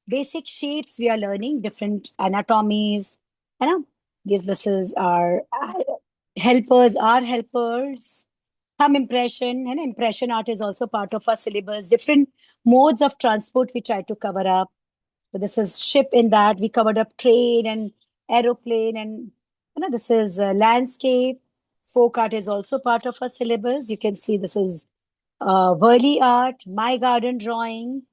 Speaker 1: basic shapes. We are learning different anatomies. This is our helpers, our helpers. Thumb impression and impression art is also part of our syllabus. Different modes of transport we try to cover up. So this is ship in that we covered up train and aeroplane and this is landscape. Folk art is also part of our syllabus. You can see this is Worley art, my garden drawing,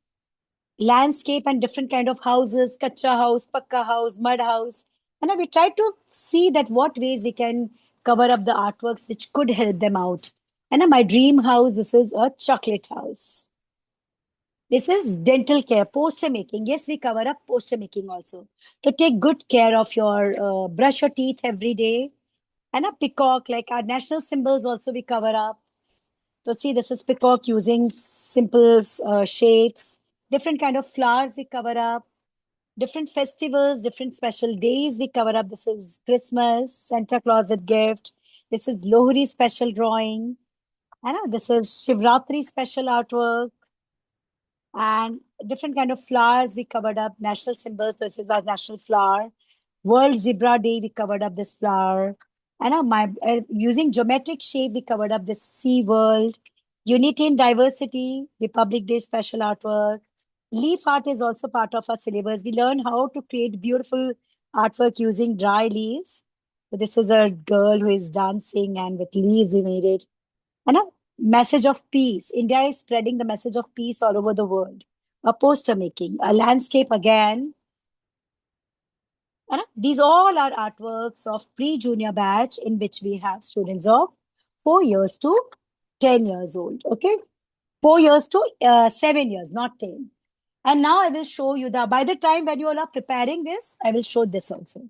Speaker 1: landscape and different kind of houses, kacha house, pakka house, mud house. And we try to see that what ways we can cover up the artworks which could help them out. And my dream house, this is a chocolate house. This is dental care, poster making. Yes, we cover up poster making also. So take good care of your brush your teeth every day. And a peacock, like our national symbols, also we cover up. So see, this is peacock using simple shapes, different kind of flowers we cover up, different festivals, different special days we cover up. This is Christmas, Santa Claus with gift. This is Lohri special drawing. And this is Shivratri special artwork and different kind of flowers we covered up. National symbols. This is our national flower. World Zebra Day, we covered up this flower. And using geometric shape, we covered up this sea world. Unity in diversity, Republic Day special artwork. Leaf art is also part of our syllabus. We learn how to create beautiful artwork using dry leaves. So this is a girl who is dancing and with leaves we made it. And a message of peace. India is spreading the message of peace all over the world. A poster making, a landscape again. And these all are artworks of pre-junior batch in which we have students of 4 years to 10 years old. Okay, 4 years to 7 years, not 10. And now I will show you by the time when you all are preparing this, I will show this also.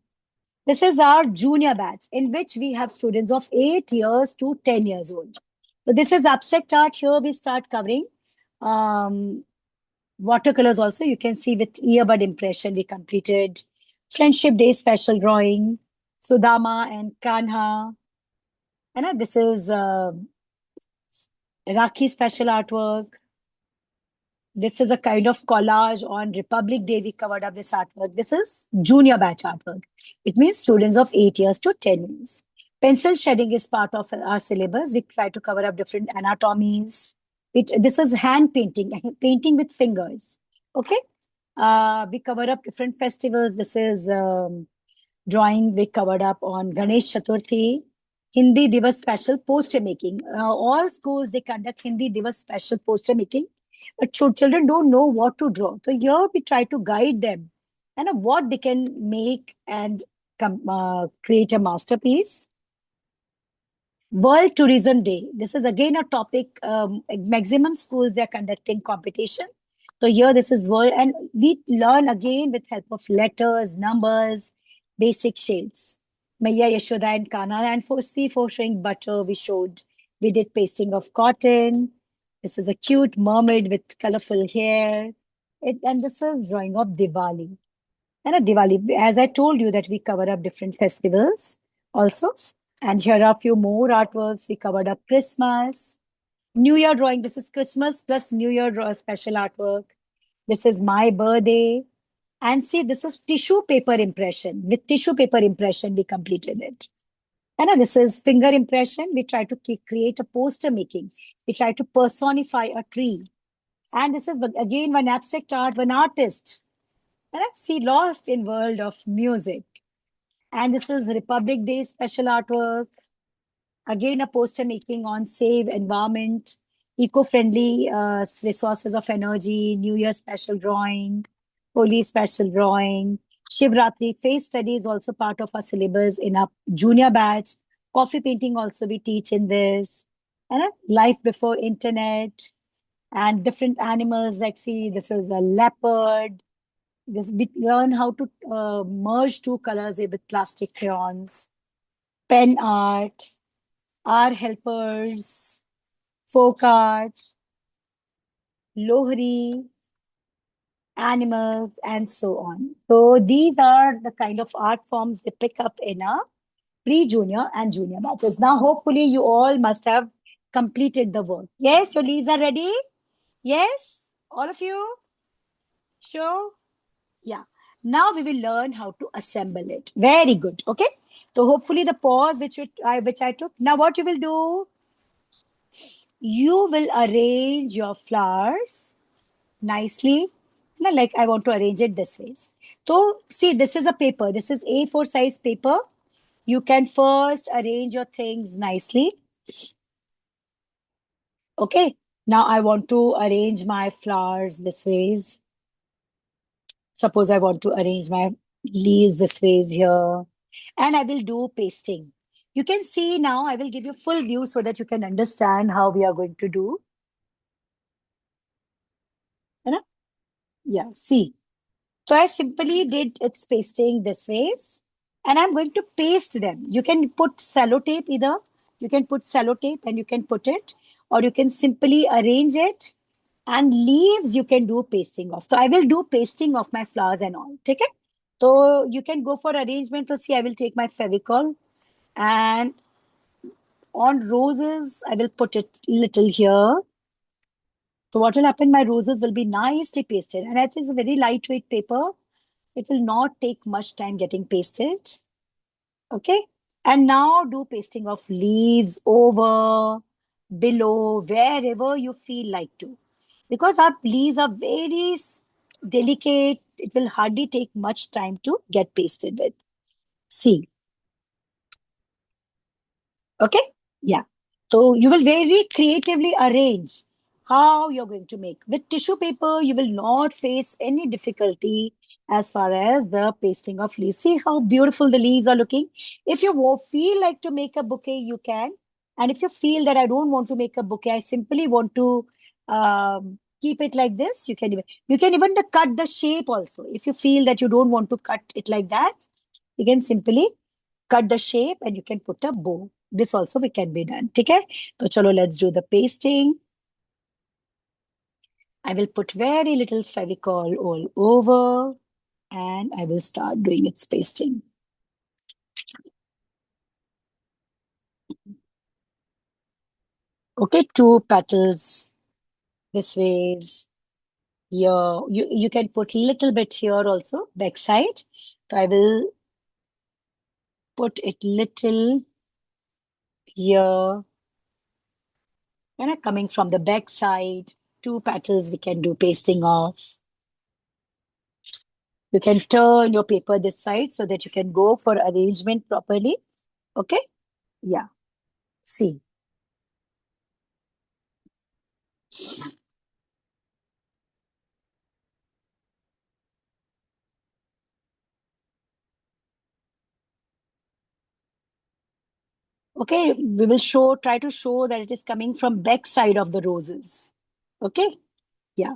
Speaker 1: This is our junior batch in which we have students of 8 years to 10 years old. So this is abstract art. Here we start covering watercolors also. You can see with earbud impression we completed. Friendship Day special drawing, Sudama and Kanha. And this is Rakhi special artwork. This is a kind of collage on Republic Day. We covered up this artwork. This is junior batch artwork. It means students of 8 years to 10 years. Pencil shading is part of our syllabus. We try to cover up different anatomies. This is hand painting, painting with fingers. Okay. We cover up different festivals. This is drawing we covered up on Ganesh Chaturthi. Hindi Divas special poster making. All schools, they conduct Hindi Divas special poster making. But children don't know what to draw. So here we try to guide them and what they can make and create a masterpiece. World Tourism Day. This is again a topic. Maximum schools, they are conducting competition. So here this is world, and we learn again with help of letters, numbers, basic shapes. Maya, Yashoda and Kana. And for showing butter, we did pasting of cotton. This is a cute mermaid with colorful hair. And this is drawing of Diwali. And a Diwali, as I told you that we cover up different festivals also. And here are a few more artworks. We covered up Christmas, New Year drawing. This is Christmas plus New Year special artwork. This is my birthday. And see, this is tissue paper impression. With tissue paper impression, we completed it. And this is finger impression. We try to create a poster making. We try to personify a tree. And this is again one abstract art, one artist. And see, lost in world of music. And this is Republic Day special artwork. Again, a poster making on save environment, eco-friendly resources of energy, New Year special drawing, Holi special drawing, Shivratri face study is also part of our syllabus in our junior batch. Coffee painting also we teach in this. And life before internet and different animals like see, this is a leopard. This we learn how to merge two colors with plastic crayons, pen art, our helpers, folk art, Lohri, animals, and so on. So these are the kind of art forms we pick up in our pre-junior and junior batches. Now, hopefully you all must have completed the work. Yes, your leaves are ready? Yes, all of you? Sure? Yeah. Now we will learn how to assemble it. Very good. Okay. So hopefully the pause which I took. Now what you will do? You will arrange your flowers nicely. Like I want to arrange it this way. So see, this is a paper. This is A4 size paper. You can first arrange your things nicely. Okay. Now I want to arrange my flowers this ways. Suppose I want to arrange my leaves this ways here. And I will do pasting. You can see now, I will give you full view so that you can understand how we are going to do. You know? Yeah, see. So I simply did its pasting this ways. And I'm going to paste them. You can put sellotape either. You can put sellotape and you can put it, or you can simply arrange it. And leaves you can do pasting of. So I will do pasting of my flowers and all. Take it. So you can go for arrangement. So see, I will take my Fevicol and on roses, I will put it little here. So what will happen? My roses will be nicely pasted, and it is a very lightweight paper. It will not take much time getting pasted. Okay. And now do pasting of leaves over, below, wherever you feel like to. Because our leaves are very delicate, it will hardly take much time to get pasted with. See, okay? Yeah. So you will very creatively arrange how you're going to make. With tissue paper, you will not face any difficulty as far as the pasting of leaves. See how beautiful the leaves are looking. If you feel like to make a bouquet, you can. And if you feel that I don't want to make a bouquet, I simply want to keep it like this, you can even cut the shape also. If you feel that you don't want to cut it like that, you can simply cut the shape and you can put a bow. This also we can be done. Okay? So chalo, let's do the pasting. I will put very little Fevicol all over and I will start doing its pasting. Okay, two petals this ways. Here, you can put little bit here also, back side. So I will put it little here, coming from the back side. Two petals we can do pasting of. You can turn your paper this side so that you can go for arrangement properly. Okay? Yeah. See. Okay, we will try to show that it is coming from back side of the roses. Okay? Yeah.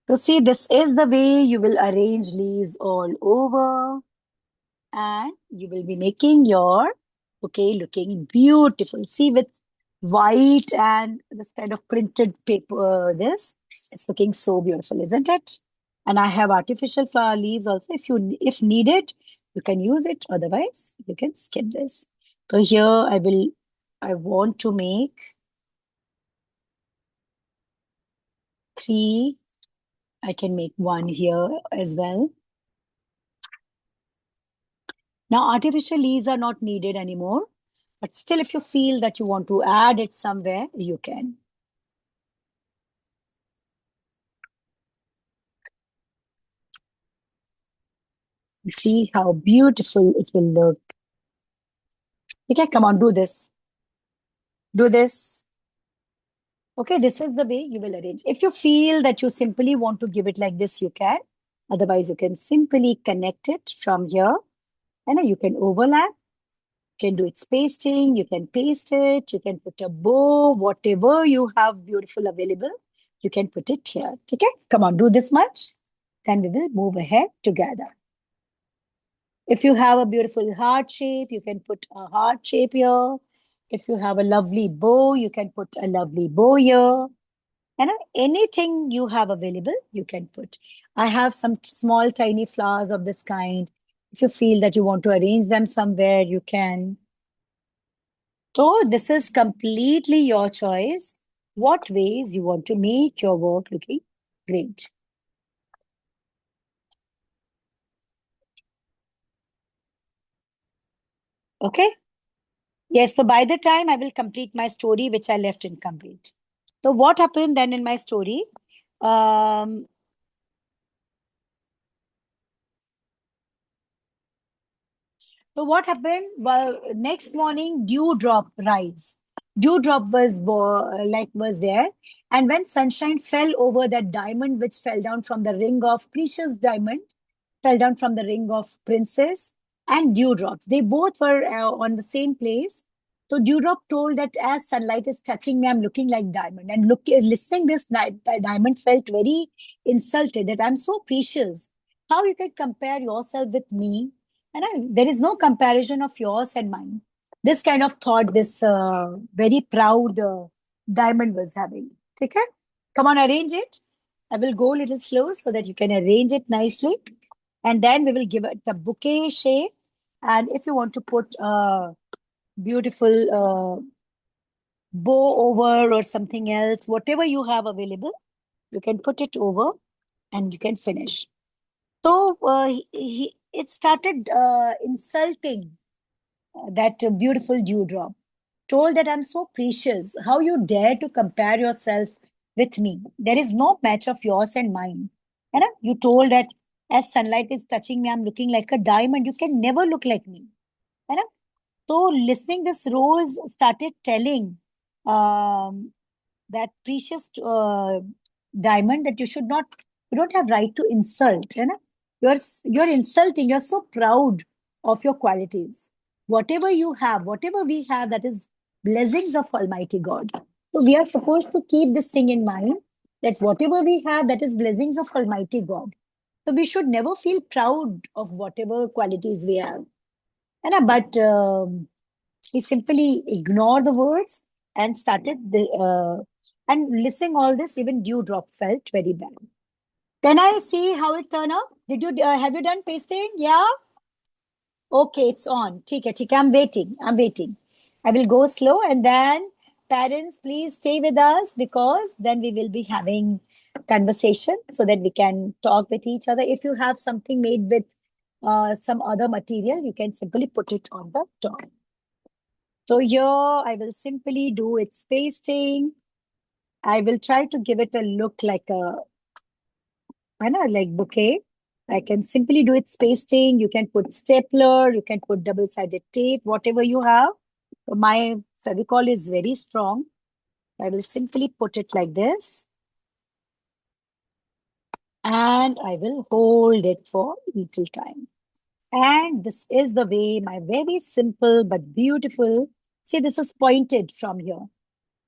Speaker 1: So see, this is the way you will arrange leaves all over. And you will be making your bouquet looking beautiful. See, with white and this kind of printed paper, it's looking so beautiful, isn't it? And I have artificial flower leaves also. If needed, you can use it. Otherwise, you can skip this. So here I want to make three. I can make one here as well. Now, artificial leaves are not needed anymore. But still, if you feel that you want to add it somewhere, you can. See how beautiful it will look. Okay, come on, do this. Do this. Okay, this is the way you will arrange. If you feel that you simply want to give it like this, you can. Otherwise, you can simply connect it from here. And you can overlap. You can do its pasting. You can paste it. You can put a bow. Whatever you have beautiful available, you can put it here. Okay, come on, do this much. Then we will move ahead together. If you have a beautiful heart shape, you can put a heart shape here. If you have a lovely bow, you can put a lovely bow here. And anything you have available, you can put. I have some small, tiny flowers of this kind. If you feel that you want to arrange them somewhere, you can. So this is completely your choice. What ways you want to make your work looking great. Okay? Yes, so by the time I will complete my story, which I left incomplete. So what happened then in my story? Um, so what happened? Well, next morning, dewdrop rise. Dewdrop was there, and when sunshine fell over that diamond, which fell down from the ring of precious diamond, fell down from the ring of princess, and dewdrops. They both were on the same place. So Dewdrop told that as sunlight is touching me, I'm looking like diamond. And listening this, diamond felt very insulted that I'm so precious. How you can compare yourself with me? And there is no comparison of yours and mine. This kind of thought this very proud diamond was having. Okay? Come on, arrange it. I will go a little slow so that you can arrange it nicely. And then we will give it a bouquet shape. And if you want to put a beautiful bow over or something else, whatever you have available, you can put it over and you can finish. So it started insulting that beautiful dewdrop, told that I'm so precious. How you dare to compare yourself with me? There is no match of yours and mine. And you told that as sunlight is touching me, I'm looking like a diamond. You can never look like me. And so listening this, Rose started telling that precious diamond that you don't have right to insult. You're insulting. You're so proud of your qualities. Whatever you have, whatever we have, that is blessings of Almighty God. So we are supposed to keep this thing in mind that whatever we have, that is blessings of Almighty God. So we should never feel proud of whatever qualities we have. But he simply ignored the words and started and listening all this, even Dewdrop felt very bad. Can I see how it turned out? Did you have you done pasting? Yeah. Okay, it's on. ठीक है. I'm waiting. I will go slow, and then parents, please stay with us because then we will be having conversation so that we can talk with each other. If you have something made with some other material, you can simply put it on the top. So here I will simply do its pasting. I will try to give it a look like a, like bouquet. I can simply do its pasting. You can put stapler, you can put double-sided tape, whatever you have. So my Fevicol is very strong. I will simply put it like this. And I will hold it for little time. And this is the way my very simple but beautiful, see this is pointed from here,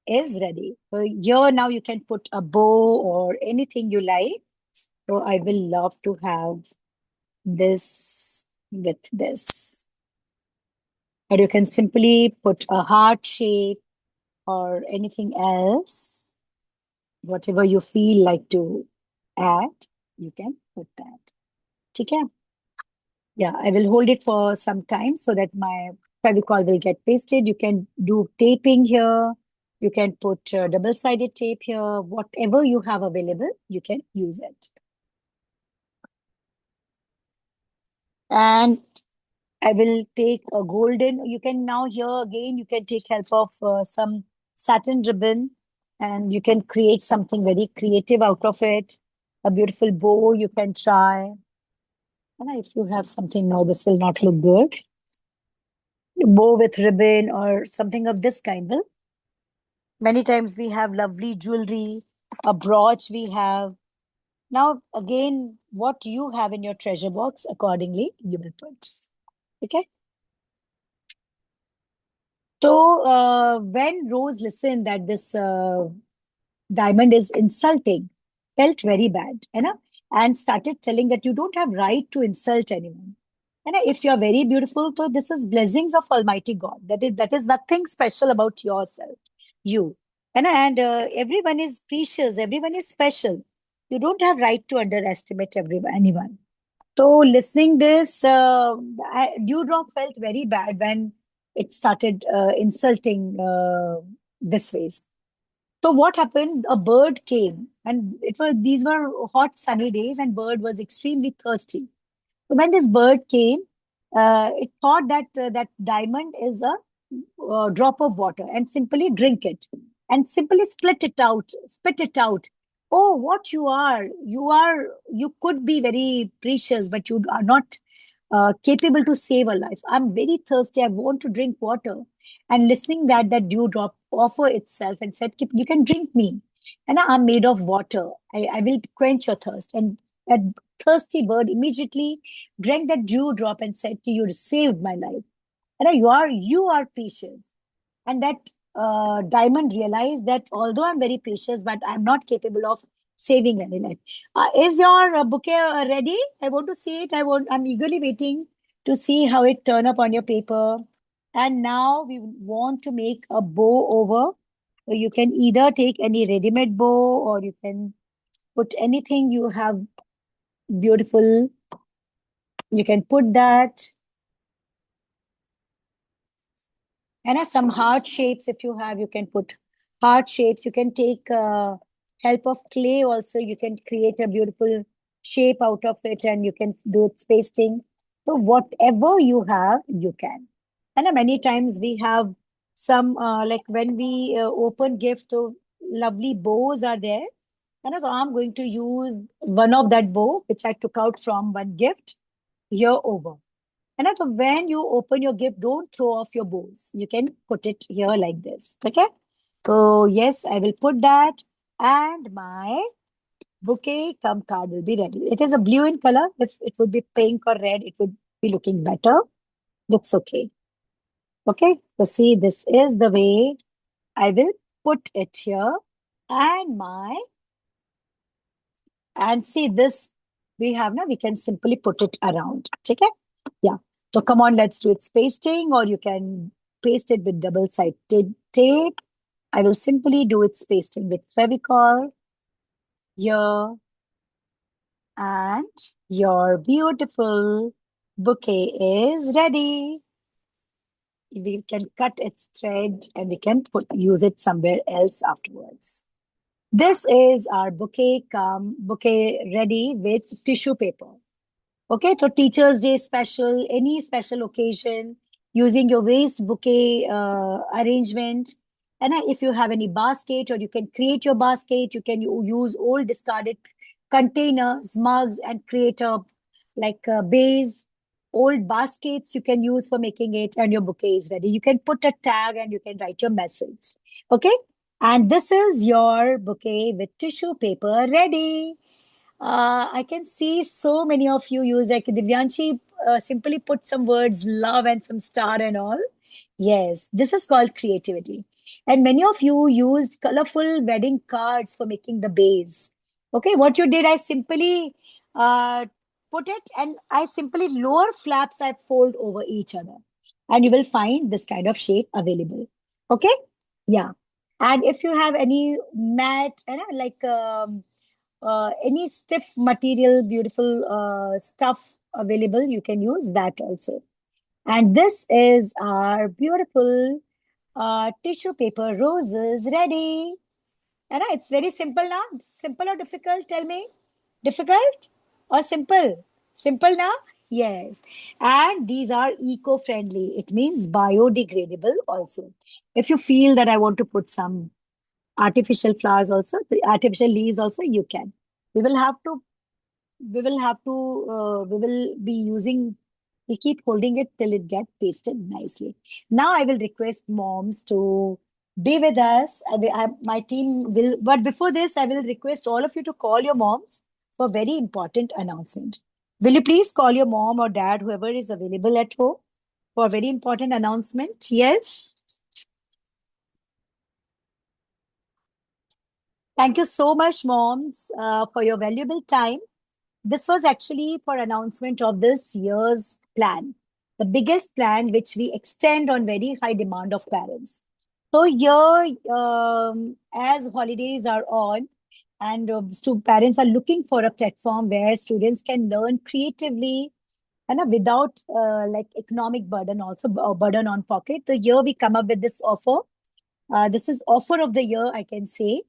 Speaker 1: is ready. So here now you can put a bow or anything you like. So I will love to have this with this. Or you can simply put a heart shape or anything else. Whatever you feel like to add, you can put that. Okay? Yeah, I will hold it for some time so that my Fevicol will get pasted. You can do taping here. You can put double-sided tape here. Whatever you have available, you can use it. And I will take a golden, you can now here again, you can take help of some satin ribbon and you can create something very creative out of it. A beautiful bow you can try. And if you have something, no, this will not look good. Bow with ribbon or something of this kind will. Many times we have lovely jewelry, a brooch we have. Now, again, what you have in your treasure box, accordingly, you will put. Okay? So, when Rose listened that this diamond is insulting, felt very bad, and started telling that you don't have right to insult anyone. If you're very beautiful, so this is blessings of Almighty God. That is nothing special about yourself, you. Everyone is precious, everyone is special. You don't have right to underestimate anyone. So listening this, Dewdrop felt very bad when it started insulting this ways. So what happened? A bird came, and these were hot sunny days, and bird was extremely thirsty. So when this bird came, it thought that that diamond is a drop of water, and simply drink it, and simply spit it out. Oh, what you could be very precious, but you are not capable to save a life. I'm very thirsty. I want to drink water. And listening that dewdrop offer itself and said, You can drink me. And I'm made of water. I will quench your thirst. And that thirsty bird immediately drank that dewdrop and said, "You saved my life." And you are precious. And that diamond realized that although I'm very precious, but I'm not capable of saving any life. Is your bouquet ready? I want to see it. I'm eagerly waiting to see how it turn up on your paper. And now we want to make a bow over. So you can either take any ready-made bow or you can put anything you have beautiful. You can put that. And some heart shapes, if you have, you can put heart shapes. You can take help of clay also. You can create a beautiful shape out of it and you can do its pasting. So whatever you have, you can. And many times we have some, like when we open gift, so lovely bows are there. And I'm going to use one of that bow, which I took out from one gift here over. And so when you open your gift, don't throw off your bows. You can put it here like this. Okay. So yes, I will put that and my bouquet cum card will be ready. It is a blue in color. If it would be pink or red, it would be looking better. That's okay. Okay. So see, this is the way I will put it here. And see this we have now, we can simply put it around. Okay. Yeah. So come on, let's do its pasting, or you can paste it with double-sided tape. I will simply do its pasting with Fevicol here, and your beautiful bouquet is ready. We can cut its thread and we can use it somewhere else afterwards. This is our bouquet ready with tissue paper. Okay, so Teachers' Day special, any special occasion, using your waste bouquet arrangement. And if you have any basket, or you can create your basket, you can use old discarded containers, mugs, and create a base. Old baskets you can use for making it, and your bouquet is ready. You can put a tag and you can write your message. Okay, and this is your bouquet with tissue paper ready. I can see so many of you use, like Divyanshi simply put some words, love and some star and all. Yes, this is called creativity. And many of you used colorful wedding cards for making the base. Okay, what you did, I simply uh, put it and I simply lower flaps I fold over each other. And you will find this kind of shape available. Okay, yeah. And if you have any matte, any stiff material, beautiful stuff available, you can use that also. And this is our beautiful tissue paper roses ready. And it's very simple now. Simple or difficult? Tell me. Difficult or simple? Simple now? Yes. And these are eco-friendly. It means biodegradable also. If you feel that I want to put some artificial flowers also, the artificial leaves also, you can. We will have to, we will be using, we keep holding it till it get pasted nicely. Now I will request moms to be with us. My team will, but before this, I will request all of you to call your moms for very important announcement. Will you please call your mom or dad, whoever is available at home, for a very important announcement? Yes. Thank you so much, moms, for your valuable time. This was actually for announcement of this year's plan, the biggest plan which we extend on very high demand of parents. So here, as holidays are on, and parents are looking for a platform where students can learn creatively and without economic burden, also burden on pocket. So here we come up with this offer. This is offer of the year, I can say.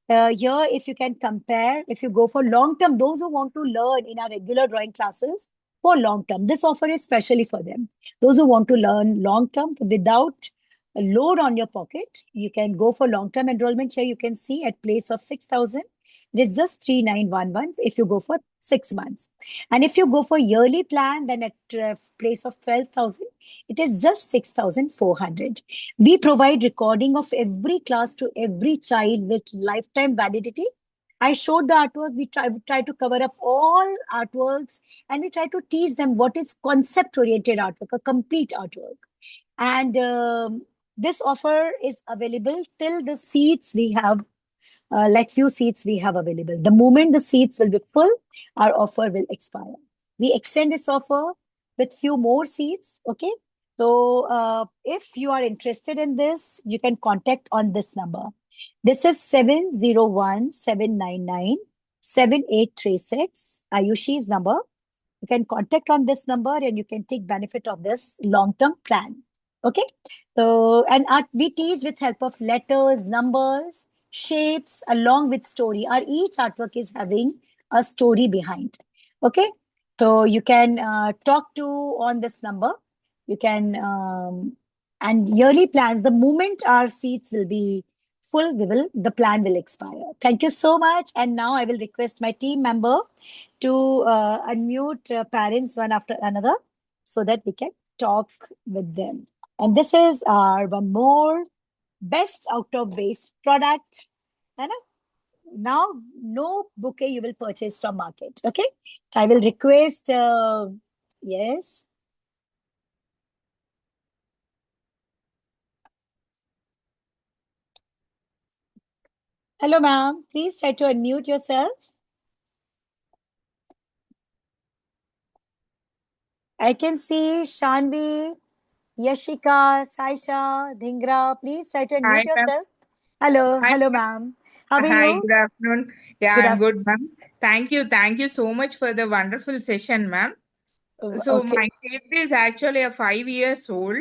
Speaker 1: Here, if you can compare, if you go for long term, those who want to learn in our regular drawing classes for long term, this offer is specially for them. Those who want to learn long term without a load on your pocket, you can go for long term enrollment. Here you can see at place of 6,000, it is just 3,911 if you go for 6 months. And if you go for yearly plan, then at place of 12,000, it is just 6,400. We provide recording of every class to every child with lifetime validity. I showed the artwork. We try to cover up all artworks, and we try to teach them what is concept-oriented artwork, a complete artwork. And this offer is available till the seats we have, like few seats we have available. The moment the seats will be full, our offer will expire. We extend this offer with few more seats. Okay. So if you are interested in this, you can contact on this number. This is 701-799-7836, Ayushi's number. You can contact on this number and you can take benefit of this long-term plan. Okay. So, and we teach with help of letters, numbers, shapes, along with story. Our each artwork is having a story behind. Okay. So you can talk to on this number. You can, and yearly plans, the moment our seats will be full, the plan will expire. Thank you so much. And now I will request my team member to unmute parents one after another so that we can talk with them. And this is our one more best out of waste product. And now no bouquet you will purchase from market. Okay. I will request, yes. Hello, ma'am. Please try to unmute yourself. I can see Shanvi, Yashika, Saisha, Dhingra. Please try to
Speaker 2: Hi,
Speaker 1: unmute
Speaker 2: ma'am.
Speaker 1: yourself. Hello,
Speaker 2: Hi,
Speaker 1: hello,
Speaker 2: ma'am.
Speaker 1: ma'am. How are
Speaker 2: Hi,
Speaker 1: you?
Speaker 2: good afternoon. Yeah,
Speaker 1: Good
Speaker 2: I'm
Speaker 1: afternoon.
Speaker 2: good, ma'am. Thank you. Thank you so much for the wonderful session, ma'am. So
Speaker 1: Okay.
Speaker 2: my kid is actually a 5 years old.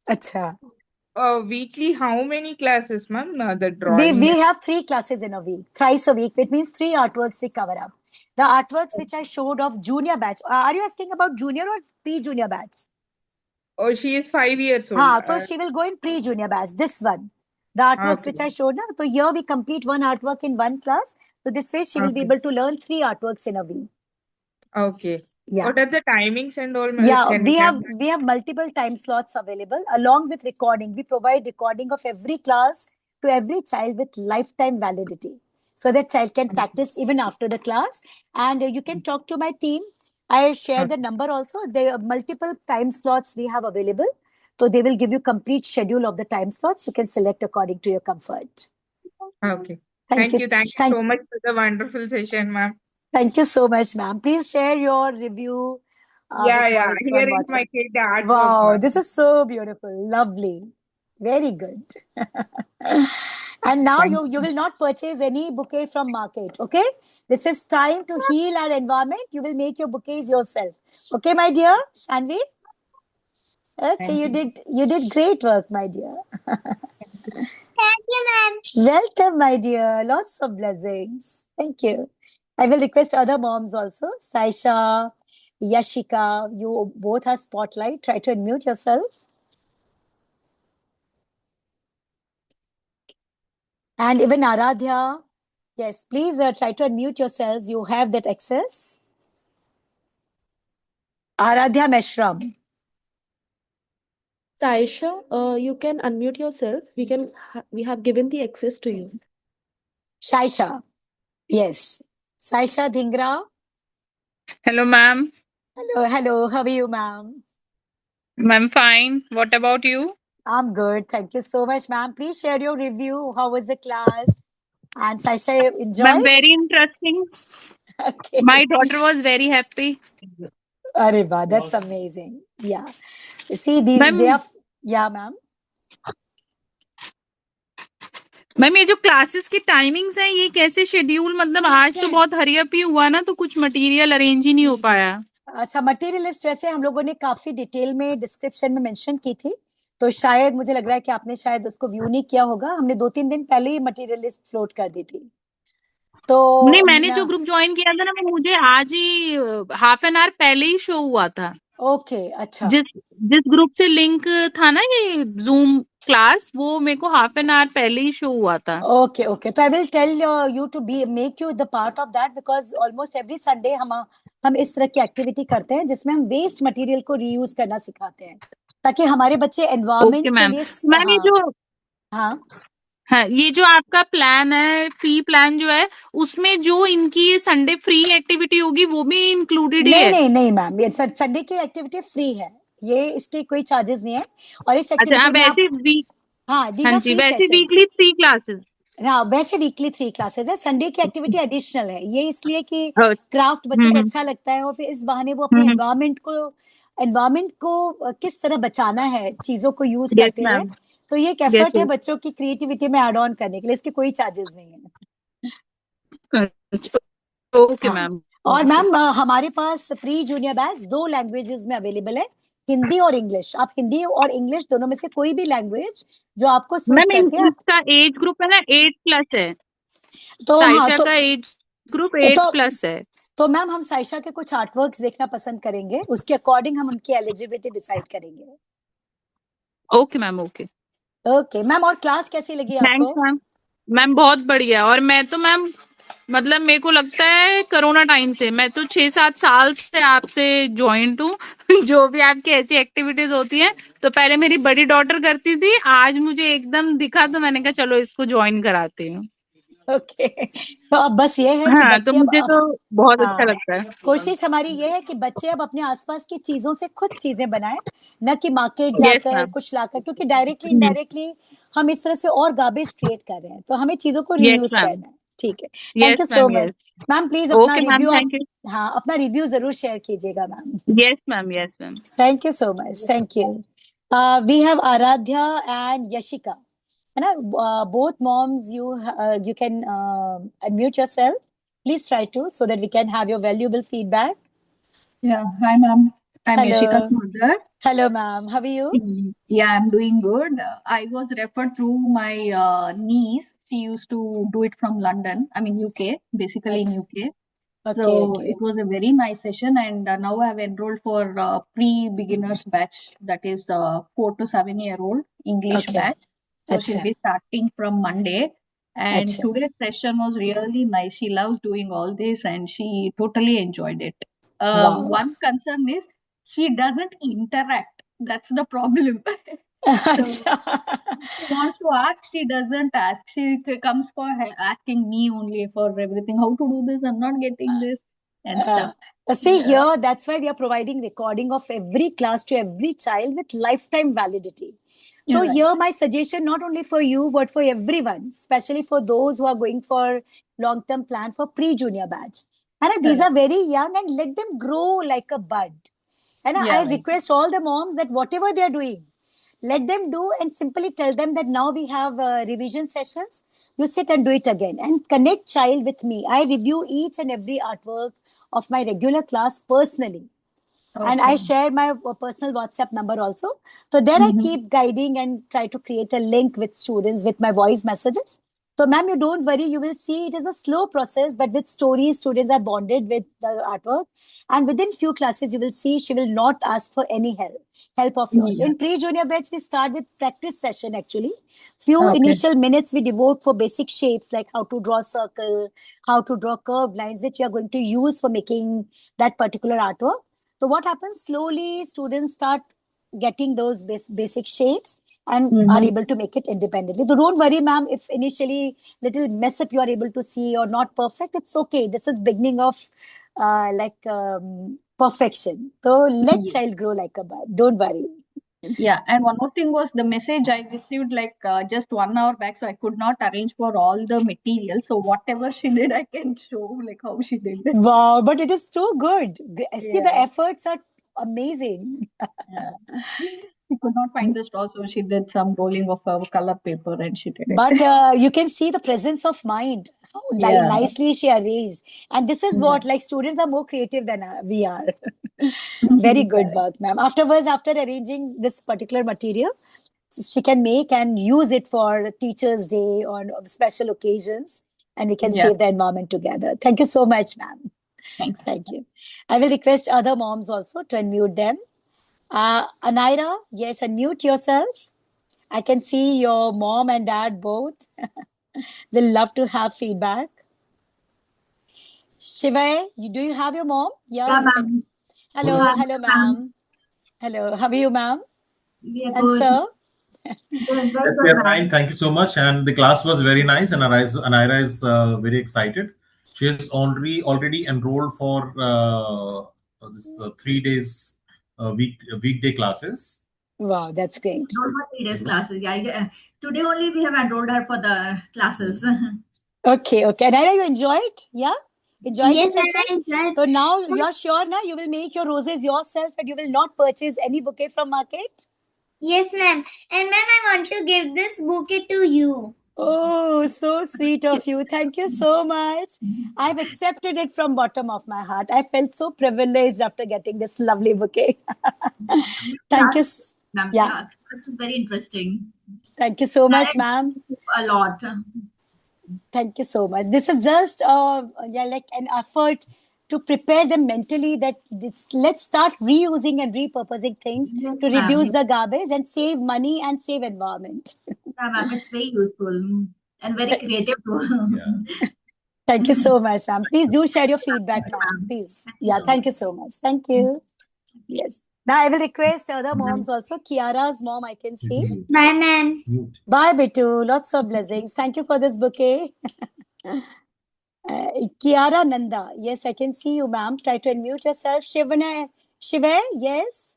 Speaker 1: Acha.
Speaker 2: Weekly, how many classes, ma'am? The
Speaker 1: We
Speaker 2: drawing.
Speaker 1: have 3 classes in a week, thrice a week. It means 3 artworks we cover up. The artworks which I showed of junior batch. Are you asking about junior or pre-junior batch?
Speaker 2: Oh, she is 5 years old.
Speaker 1: So she will go in pre-junior batch. This one. The artworks
Speaker 2: Okay.
Speaker 1: which I showed now. So here we complete one artwork in one class. So this way she will be
Speaker 2: Okay.
Speaker 1: able to learn 3 artworks in a week.
Speaker 2: Okay.
Speaker 1: Yeah.
Speaker 2: What are the timings and all, ma'am?
Speaker 1: Yeah,
Speaker 2: Can
Speaker 1: we
Speaker 2: you
Speaker 1: have multiple time slots available along with recording. We provide recording of every class to every child with lifetime validity, so that child can practice even after the class. And you can talk to my team. I share the number also. There are multiple time slots we have available, so they will give you complete schedule of the time slots. You can select according to your comfort.
Speaker 2: Okay.
Speaker 1: Thank you.
Speaker 2: Thank you
Speaker 1: Thank
Speaker 2: so much for the wonderful session, ma'am.
Speaker 1: Thank you so much, ma'am. Please share your review
Speaker 2: Yeah,
Speaker 1: with
Speaker 2: yeah.
Speaker 1: us on
Speaker 2: Here is my
Speaker 1: WhatsApp.
Speaker 2: kid artwork,
Speaker 1: Wow,
Speaker 2: ma'am.
Speaker 1: this is so beautiful. Lovely. Very good. And now
Speaker 2: Thank
Speaker 1: you will not purchase any bouquet from market. Okay. This is time to heal our environment. You will make your bouquets yourself. Okay, my dear Shanvi? Okay,
Speaker 2: Thank you.
Speaker 1: you did great work, my dear.
Speaker 3: Thank you, ma'am.
Speaker 1: Welcome, my dear. Lots of blessings. Thank you. I will request other moms also. Saisha, Yashika, you both are spotlight. Try to unmute yourself. And even Aradhya. Yes, please try to unmute yourselves. You have that access. Aradhya Meshram.
Speaker 4: Saisha, you can unmute yourself. We have given the access to you.
Speaker 1: Shaisha. Yes. Saisha Dhingra.
Speaker 5: Hello, ma'am.
Speaker 1: Hello, hello. How are you, ma'am?
Speaker 5: I'm fine. What about you?
Speaker 1: I'm good. Thank you so much, ma'am. Please share your review. How was the class? And Saisha, you
Speaker 5: Ma'am,
Speaker 1: enjoyed?
Speaker 5: very interesting.
Speaker 1: Okay.
Speaker 5: My daughter was very happy.
Speaker 1: Areba, that's amazing. Yeah. See, they
Speaker 5: ma'am
Speaker 1: are, yeah, ma'am.
Speaker 5: Ma'am ये जो classes की timings हैं ये कैसे schedule मतलब आज तो बहुत हरी अप ही हुआ ना तो कुछ मटेरियल अरेंज ही नहीं हो पाया
Speaker 1: अच्छा, मटेरियल लिस्ट वैसे हम लोगों ने काफी डिटेल में डिस्क्रिप्शन में मेंशन की थी, तो शायद मुझे लग रहा है कि आपने शायद उसको व्यू नहीं किया होगा। हमने 2-3 दिन पहले ही मटेरियल लिस्ट फ्लोट कर दी थी। तो
Speaker 5: नहीं मैंने जो ग्रुप ज्वाइन किया था ना वो मुझे आज ही हाफ एन आवर पहले ही शो हुआ था
Speaker 1: ओके, अच्छा।
Speaker 5: जिस जिस ग्रुप से लिंक था ना ये जूम क्लास वो मेरे को हाफ एन आवर पहले ही शो हुआ था
Speaker 1: ओके, ओके। तो I will tell you to be make you the part of that because almost every Sunday हम इस तरह की एक्टिविटी करते हैं जिसमें हम वेस्ट मटेरियल को रीयूज करना सिखाते हैं, ताकि हमारे बच्चे
Speaker 5: ओके
Speaker 1: एनवायरनमेंट के
Speaker 5: मैम
Speaker 1: लिए
Speaker 5: मैम ये
Speaker 1: हाँ,
Speaker 5: जो
Speaker 1: हाँ।
Speaker 5: हाँ, ये जो आपका प्लान है, फी प्लान जो है, उसमें जो इनकी संडे फ्री एक्टिविटी होगी वो भी इंक्लूडेड ही
Speaker 1: नहीं
Speaker 5: है?
Speaker 1: नहीं नहीं मैम, ये संडे की एक्टिविटी फ्री है, ये इसके कोई चार्जेस नहीं है। और इस
Speaker 5: अच्छा,
Speaker 1: एक्टिविटी
Speaker 5: अब
Speaker 1: में आप,
Speaker 5: ऐसे वीक,
Speaker 1: हाँ, दीज
Speaker 5: हाँ
Speaker 1: आर
Speaker 5: जी,
Speaker 1: फ्री
Speaker 5: वैसे
Speaker 1: सेशंस।
Speaker 5: Weekly 3 classes.
Speaker 1: हाँ, वैसे वीकली 3 क्लासेस है, संडे की एक्टिविटी एडिशनल है, ये इसलिए कि
Speaker 5: हम्म
Speaker 1: क्राफ्ट बच्चों को
Speaker 5: हम्म
Speaker 1: अच्छा लगता है और फिर इस बहाने वो अपने एनवायरमेंट को किस तरह बचाना है चीजों को यूज
Speaker 5: यस
Speaker 1: करते हुए,
Speaker 5: मैम,
Speaker 1: तो ये एक
Speaker 5: यस
Speaker 1: एफर्ट है
Speaker 5: यस।
Speaker 1: बच्चों की क्रिएटिविटी में ऐड ऑन करने के लिए, इसके कोई चार्जेस नहीं है।
Speaker 5: ओके
Speaker 1: हाँ,
Speaker 5: मैम,
Speaker 1: और
Speaker 5: ओके।
Speaker 1: मैम हमारे पास प्री जूनियर बैच 2 लैंग्वेजेस में अवेलेबल है, हिंदी और इंग्लिश। आप हिंदी और इंग्लिश दोनों में से कोई भी लैंग्वेज जो आपको सूट
Speaker 5: मैम
Speaker 1: करती है आप,
Speaker 5: इसका एज ग्रुप है ना 8+ है,
Speaker 1: तो हाँ
Speaker 5: साइशा का एज ग्रुप 8+ है।
Speaker 1: तो मैम हम साइशा के कुछ आर्टवर्क्स देखना पसंद करेंगे, उसके अकॉर्डिंग हम उनकी एलिजिबिलिटी डिसाइड करेंगे।
Speaker 5: Okay ma'am, okay.
Speaker 1: Okay ma'am, और क्लास कैसी लगी
Speaker 5: थैंक्स
Speaker 1: आपको?
Speaker 5: मैम। मैम बहुत बढ़िया, और मैं तो मैम मतलब मेरे को लगता है कोरोना टाइम से मैं तो 6-7 साल से आपसे ज्वाइंट हूँ। जो भी आपकी ऐसी एक्टिविटीज होती हैं, तो पहले मेरी बड़ी डॉटर करती थी, आज मुझे एकदम दिखा तो मैंने कहा चलो इसको ज्वाइन कराती हूँ।
Speaker 1: ओके तो अब बस ये है कि
Speaker 5: हाँ, तो
Speaker 1: बच्चे
Speaker 5: मुझे
Speaker 1: अब
Speaker 5: तो बहुत अच्छा
Speaker 1: हाँ,
Speaker 5: लगता है।
Speaker 1: कोशिश हमारी ये है कि बच्चे अब अपने आसपास की चीजों से खुद चीजें बनाएं, न कि मार्केट
Speaker 5: यस
Speaker 1: जाकर
Speaker 5: मैम।
Speaker 1: कुछ लाकर, क्योंकि डायरेक्टली इनडायरेक्टली हम इस तरह से और गार्बेज क्रिएट कर रहे हैं, तो हमें चीजों को
Speaker 5: यस
Speaker 1: रीयूज
Speaker 5: मैम।
Speaker 1: करना है। ठीक है, thank
Speaker 5: yes
Speaker 1: you so
Speaker 5: ma'am,
Speaker 1: much
Speaker 5: yes.
Speaker 1: Ma'am, please अपना
Speaker 5: ओके मैम,
Speaker 1: रिव्यू आप,
Speaker 5: थैंक यू।
Speaker 1: हाँ, अपना रिव्यू जरूर शेयर कीजिएगा ma'am.
Speaker 5: Yes ma'am, yes ma'am.
Speaker 1: Thank you so much, thank you. We have Aaradhya and Yashika, है ना? Both moms, you can unmute yourself. Please try to, so that we can have your valuable feedback.
Speaker 6: Yeah, hi ma'am. I'm Yashika's
Speaker 1: Hello,
Speaker 6: mother.
Speaker 1: hello, ma'am. How are you?
Speaker 6: Yeah, I'm doing good. I was referred through my niece. She used to do it from London. I mean UK, basically in
Speaker 1: Achha.
Speaker 6: UK. So
Speaker 1: Okay, okay.
Speaker 6: it was a very nice session, and now I have enrolled for pre-beginners batch, that is 4 to 7 year old English
Speaker 1: Okay.
Speaker 6: batch. So she'll
Speaker 1: Achha.
Speaker 6: be starting from Monday. And
Speaker 1: Achha.
Speaker 6: today's session was really nice. She loves doing all this, and she totally enjoyed it.
Speaker 1: Wow.
Speaker 6: One concern is she doesn't interact. That's the problem. So
Speaker 1: Achha.
Speaker 6: she wants to ask, she doesn't ask. She comes for asking me only for everything. How to do this? I'm not getting this and stuff.
Speaker 1: See
Speaker 6: Yeah.
Speaker 1: here, that's why we are providing recording of every class to every child with lifetime validity. So
Speaker 6: Right.
Speaker 1: here my suggestion, not only for you, but for everyone, especially for those who are going for long-term plan for pre-junior batch. And these
Speaker 6: Correct.
Speaker 1: are very young, and let them grow like a bud. And I
Speaker 6: Yeah, right.
Speaker 1: request all the moms that whatever they are doing, let them do, and simply tell them that now we have revision sessions. You sit and do it again and connect child with me. I review each and every artwork of my regular class personally. And I
Speaker 6: Okay.
Speaker 1: share my personal WhatsApp number also. So there I
Speaker 6: Mhm.
Speaker 1: keep guiding and try to create a link with students with my voice messages. So ma'am, you don't worry, you will see it is a slow process, but with stories, students are bonded with the artwork. And within few classes, you will see she will not ask for any help of yours.
Speaker 6: Yeah.
Speaker 1: In pre-junior batch, we start with practice session actually. Few
Speaker 6: Okay.
Speaker 1: initial minutes we devote for basic shapes, like how to draw circle, how to draw curved lines, which you are going to use for making that particular artwork. So what happens? Slowly, students start getting those basic shapes and are
Speaker 6: Mhm.
Speaker 1: able to make it independently. So don't worry, ma'am, if initially little mess up you are able to see or not perfect, it's okay. This is beginning of perfection. So let
Speaker 6: Yeah.
Speaker 1: child grow like a bud. Don't worry.
Speaker 6: Yeah. And one more thing was the message I received like just 1 hour back, so I could not arrange for all the material. So whatever she did, I can show like how she did it.
Speaker 1: Wow, but it is too good. See, the
Speaker 6: Yeah.
Speaker 1: efforts are amazing.
Speaker 6: Yeah. She could not find the straw, so she did some rolling of color paper and she did it.
Speaker 1: But you can see the presence of mind, how
Speaker 6: Yeah.
Speaker 1: nicely she arranged. And this is
Speaker 6: Yeah.
Speaker 1: what, like, students are more creative than we are. Very good work, ma'am. Afterwards, after arranging this particular material, she can make and use it for Teachers' Day on special occasions, and we can
Speaker 6: Yeah.
Speaker 1: save the environment together. Thank you so much, ma'am.
Speaker 6: Thanks.
Speaker 1: Thank you. I will request other moms also to unmute them. Anaira, yes, unmute yourself. I can see your mom and dad both will love to have feedback. Shivay, do you have your mom? Yeah,
Speaker 3: Yeah,
Speaker 1: you can.
Speaker 3: ma'am.
Speaker 1: Hello,
Speaker 3: Hi,
Speaker 1: hello,
Speaker 3: ma'am.
Speaker 1: ma'am. Hello, how are you, ma'am?
Speaker 3: We are
Speaker 1: And
Speaker 3: good.
Speaker 1: sir?
Speaker 3: Very
Speaker 7: Yes,
Speaker 3: good,
Speaker 7: we are
Speaker 3: ma'am.
Speaker 7: fine. Thank you so much. And the class was very nice. And Anaira is very excited. She is already enrolled for this 3 days weekday classes.
Speaker 1: Wow, that's great.
Speaker 3: Enrolled for 3 days classes. Yeah, today only we have enrolled her for the classes.
Speaker 1: Okay, okay. And you enjoyed? Yeah? Enjoyed
Speaker 8: Yes,
Speaker 1: the
Speaker 8: ma'am,
Speaker 1: session?
Speaker 8: I enjoyed.
Speaker 1: So now you're sure now you will make your roses yourself and you will not purchase any bouquet from market?
Speaker 8: Yes, ma'am. And ma'am, I want to give this bouquet to you.
Speaker 1: Oh, so sweet of you. Thank you so much. I've accepted it from bottom of my heart. I felt so privileged after getting this lovely bouquet. Thank you.
Speaker 3: Ma'am,
Speaker 1: Yeah.
Speaker 3: this is very interesting.
Speaker 1: Thank you so much, ma'am.
Speaker 3: A lot.
Speaker 1: Thank you so much. This is just like an effort to prepare them mentally that let's start reusing and repurposing things
Speaker 3: Yes,
Speaker 1: to
Speaker 3: ma'am.
Speaker 1: reduce the garbage and save money and save environment.
Speaker 3: Yeah, ma'am, it's very useful and very creative too.
Speaker 7: Yeah.
Speaker 1: Thank you so much, ma'am. Please do share your feedback, ma'am. Please.
Speaker 3: Thank you
Speaker 1: Yeah,
Speaker 3: so
Speaker 1: thank you so much. Thank you. Yes. Now I will request other moms also. Kiara's mom, I can see.
Speaker 8: Bye, ma'am.
Speaker 7: Mute.
Speaker 1: Bye, Bitu. Lots of blessings. Thank you for this bouquet. Kiara Nanda. Yes, I can see you, ma'am. Try to unmute yourself. Shiva, yes.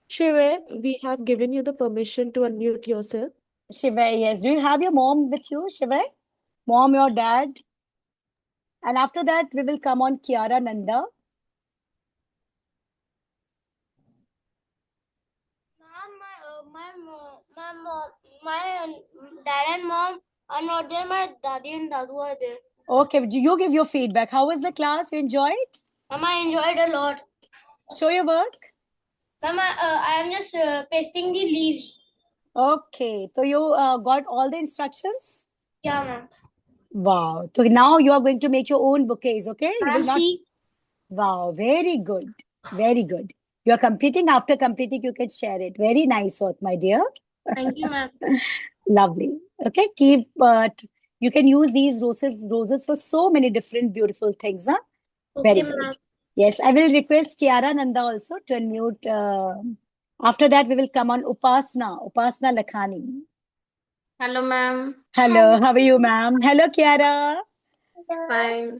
Speaker 4: Shiva, we have given you the permission to unmute yourself.
Speaker 1: Shiva, yes. Do you have your mom with you, Shiva? Mom, your dad? And after that, we will come on Kiara Nanda.
Speaker 8: My dad and mom are not there. My daddy and dadu are there.
Speaker 1: Okay, you give your feedback. How was the class? You enjoyed?
Speaker 8: Mama, I enjoyed a lot.
Speaker 1: Show your work.
Speaker 8: Mama, I am just pasting the leaves.
Speaker 1: Okay, so you got all the instructions?
Speaker 8: Yeah, ma'am.
Speaker 1: Wow. So now you are going to make your own bouquets, okay? You will
Speaker 8: Ma'am,
Speaker 1: not.
Speaker 8: see.
Speaker 1: Wow, very good. Very good. You are completing. After completing, you can share it. Very nice work, my dear.
Speaker 8: Thank you, ma'am.
Speaker 1: Lovely. Okay, keep. You can use these roses for so many different beautiful things. Huh? Very
Speaker 8: Okay,
Speaker 1: good.
Speaker 8: ma'am.
Speaker 1: Yes, I will request Kiara Nanda also to unmute. After that, we will come on Upasna Lakhani.
Speaker 8: Hello, ma'am.
Speaker 1: Hello, how are you, ma'am? Hello, Kiara.
Speaker 8: Fine.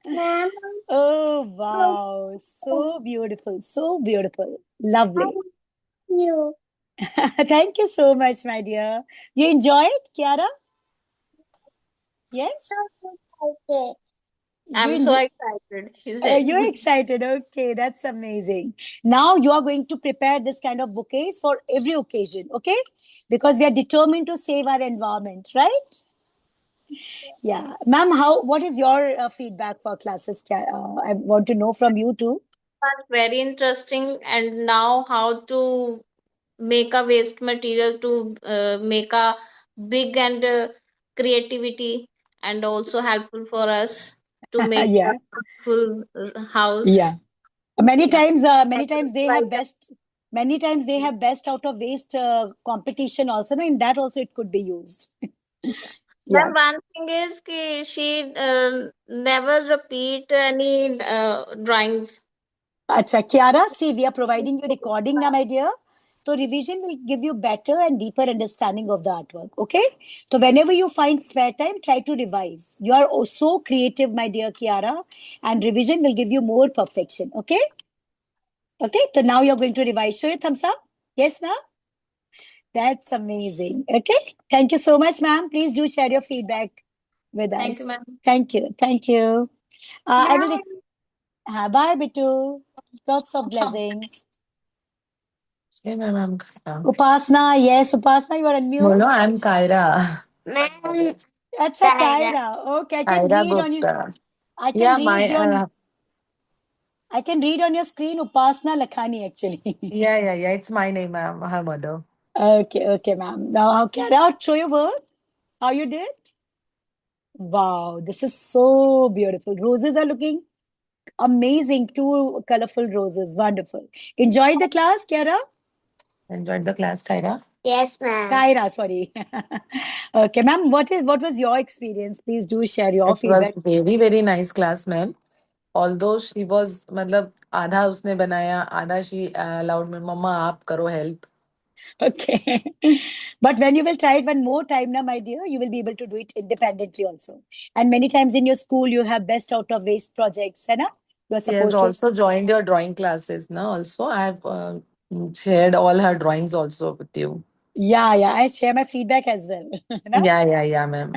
Speaker 3: Ma'am.
Speaker 1: Oh, wow. So beautiful. So beautiful. Lovely.
Speaker 8: You.
Speaker 1: Thank you so much, my dear. You enjoyed, Kiara? Yes?
Speaker 8: I'm
Speaker 1: You
Speaker 8: so
Speaker 1: enjoy-
Speaker 8: excited. She said.
Speaker 1: You're excited. Okay, that's amazing. Now you are going to prepare this kind of bouquets for every occasion, okay? Because we are determined to save our environment, right? Yeah. Ma'am, what is your feedback for classes? I want to know from you too.
Speaker 8: Was very interesting, and now how to make a waste material to make a big and creativity, and also helpful for us to make
Speaker 1: Yeah.
Speaker 8: a full house.
Speaker 1: Yeah. Many
Speaker 8: Yeah.
Speaker 1: times they have
Speaker 8: Right.
Speaker 1: best. Many times they have best out of waste competition also. No, in that also it could be used. Yeah.
Speaker 8: Then one thing is she never repeat any drawings.
Speaker 1: Acha, Kiara, see, we are providing you recording now, my dear. So revision will give you better and deeper understanding of the artwork. Okay. So whenever you find spare time, try to revise. You are so creative, my dear Kiara, and revision will give you more perfection. Okay. Okay. So now you're going to revise. Show your thumbs up. Yes, now. That's amazing. Okay. Thank you so much, ma'am. Please do share your feedback with us.
Speaker 8: Thank you, ma'am.
Speaker 1: Thank you. Thank you. I will. Bye, Bitu. Lots of blessings.
Speaker 9: Say my ma'am Kaira.
Speaker 1: Upasna, yes, Upasna, you are on mute.
Speaker 9: Bolo, I'm Kaira.
Speaker 8: Ma'am.
Speaker 1: Acha, Kaira. Okay, I can
Speaker 9: Kaira
Speaker 1: read on you.
Speaker 9: Gupta.
Speaker 1: I can
Speaker 9: Yeah,
Speaker 1: read I can read on your screen Upasna Lakhani actually.
Speaker 9: yeah. It's my name, ma'am. Her mother.
Speaker 1: Okay, ma'am. Now, Kaira, show your work. How you did? Wow, this is so beautiful. Roses are looking amazing. Two colorful roses. Wonderful. Enjoyed the class, Kiara?
Speaker 9: Enjoyed the class, Kaira.
Speaker 8: Yes, ma'am.
Speaker 1: Kaira, sorry. Okay, ma'am, what was your experience? Please do share your
Speaker 9: It
Speaker 1: feedback.
Speaker 9: was very, very nice class, ma'am. Although she was, matlab, आधा उसने बनाया, आधा she allowed me, मम्मा आप करो help.
Speaker 1: Okay. But when you will try it one more time, na, my dear, you will be able to do it independently also. And many times in your school, you have best out of waste projects, है ना? You are
Speaker 9: She has
Speaker 1: supposed to.
Speaker 9: also joined your drawing classes, na? Also, I have shared all her drawings also with you.
Speaker 1: Yeah, I share my feedback as well. है ना?
Speaker 9: Yeah, ma'am.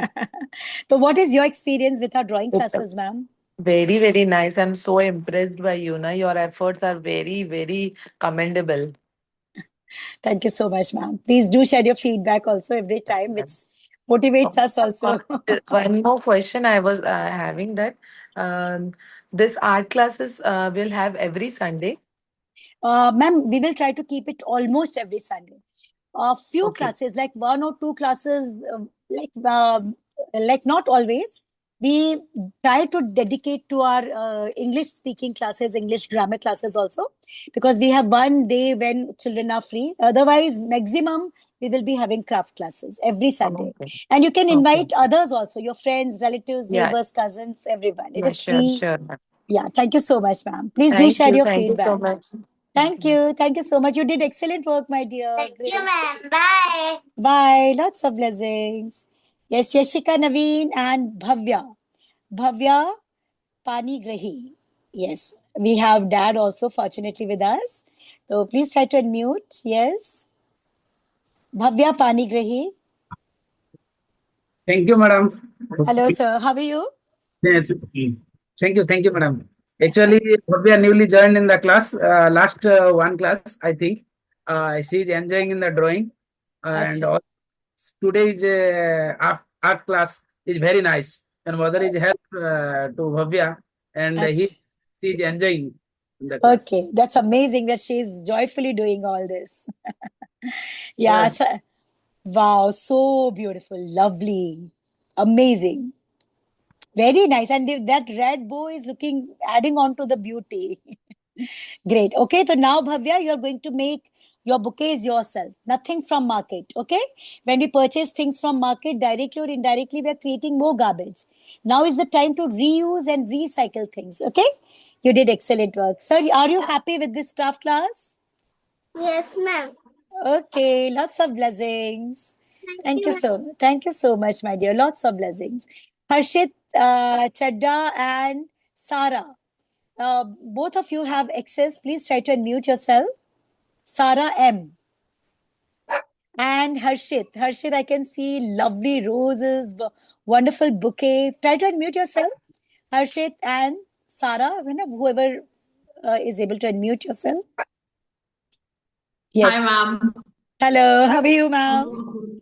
Speaker 1: So what is your experience with our drawing
Speaker 9: It-
Speaker 1: classes, ma'am?
Speaker 9: Very, very nice. I'm so impressed by you, na? Your efforts are very, very commendable.
Speaker 1: Thank you so much, ma'am. Please do share your feedback also every time, which motivates us also.
Speaker 9: One more question I was having that this art classes will have every Sunday.
Speaker 1: Ma'am, we will try to keep it almost every Sunday. A few
Speaker 9: Okay.
Speaker 1: classes, like 1 or 2 classes, like not always. We try to dedicate to our English speaking classes, English grammar classes also, because we have one day when children are free. Otherwise, maximum we will be having craft classes every Sunday.
Speaker 9: Okay.
Speaker 1: And you can
Speaker 9: Okay.
Speaker 1: invite others also, your friends, relatives,
Speaker 9: Yeah.
Speaker 1: neighbors, cousins, everyone. It
Speaker 9: Yeah,
Speaker 1: is free.
Speaker 9: sure, ma'am.
Speaker 1: Yeah, thank you so much, ma'am. Please do
Speaker 9: Thank
Speaker 1: share
Speaker 9: you.
Speaker 1: your
Speaker 9: Thank you so
Speaker 1: feedback.
Speaker 9: much.
Speaker 1: Thank you. Thank you so much. You did excellent work, my dear.
Speaker 8: Thank you,
Speaker 1: Great.
Speaker 8: ma'am. Bye.
Speaker 1: Bye. Lots of blessings. Yes, Yashika, Naveen, and Bhavya. Bhavya Panigrahi. Yes, we have dad also fortunately with us. So please try to unmute. Yes. Bhavya Panigrahi.
Speaker 10: Thank you, madam.
Speaker 1: Hello, sir. How are you?
Speaker 10: Yes. Thank you, madam. Actually, we are newly joined in the class. Last one class, I think. She is enjoying in the drawing, and
Speaker 1: Acha.
Speaker 10: today is art class is very nice. And mother is help to Bhavya, and
Speaker 1: Acha.
Speaker 10: she is enjoying in the class.
Speaker 1: Okay, that's amazing that she's joyfully doing all this. Yeah,
Speaker 10: Yes.
Speaker 1: wow, so beautiful, lovely, amazing, very nice. And that red bow is looking, adding on to the beauty. Great. Okay, so now Bhavya, you're going to make your bouquets yourself, nothing from market. Okay, when we purchase things from market, directly or indirectly, we are creating more garbage. Now is the time to reuse and recycle things. Okay, you did excellent work. Sir, are you happy with this craft class?
Speaker 8: Yes, ma'am.
Speaker 1: Okay, lots of blessings. Thank you so much, my dear. Lots of blessings. Harshit, Chadda, and Sara. Both of you have access. Please try to unmute yourself. Sara M. And Harshit. Harshit, I can see lovely roses, wonderful bouquet. Try to unmute yourself. Harshit and Sara, whoever is able to unmute yourself. Yes.
Speaker 11: Hi, ma'am.
Speaker 1: Hello. How are you, ma'am?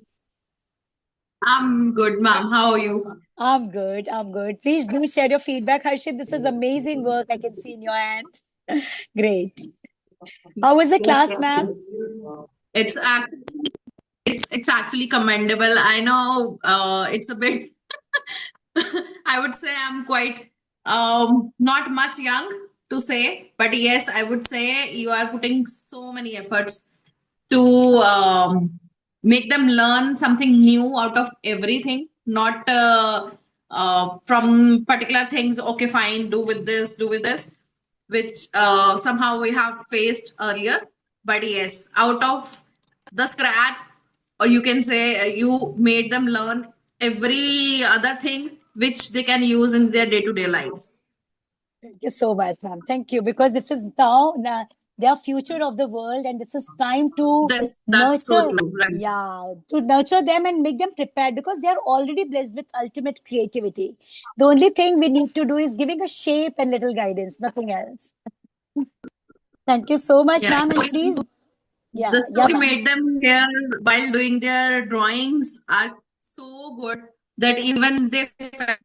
Speaker 11: I'm good, ma'am. How are you?
Speaker 1: I'm good. Please do share your feedback, Harshit. This is amazing work I can see in your hand. Great. How was the class, ma'am?
Speaker 11: It's actually it's actually commendable. I know it's a bit I would say I'm quite not much young to say, but yes, I would say you are putting so many efforts to make them learn something new out of everything, not from particular things. Okay, fine, do with this, which somehow we have faced earlier. But yes, out of the scratch, or you can say you made them learn every other thing which they can use in their day-to-day lives.
Speaker 1: Thank you so much, ma'am. Thank you. Because this is now their future of the world, and this is time to
Speaker 11: That's so
Speaker 1: nurture.
Speaker 11: true, right?
Speaker 1: Yeah, to nurture them and make them prepared because they are already blessed with ultimate creativity. The only thing we need to do is giving a shape and little guidance, nothing else. Thank you so much,
Speaker 11: Yeah,
Speaker 1: ma'am. And
Speaker 11: so
Speaker 1: please,
Speaker 11: the
Speaker 1: yeah,
Speaker 11: story
Speaker 1: ma'am.
Speaker 11: made them here while doing their drawings are so good that even they felt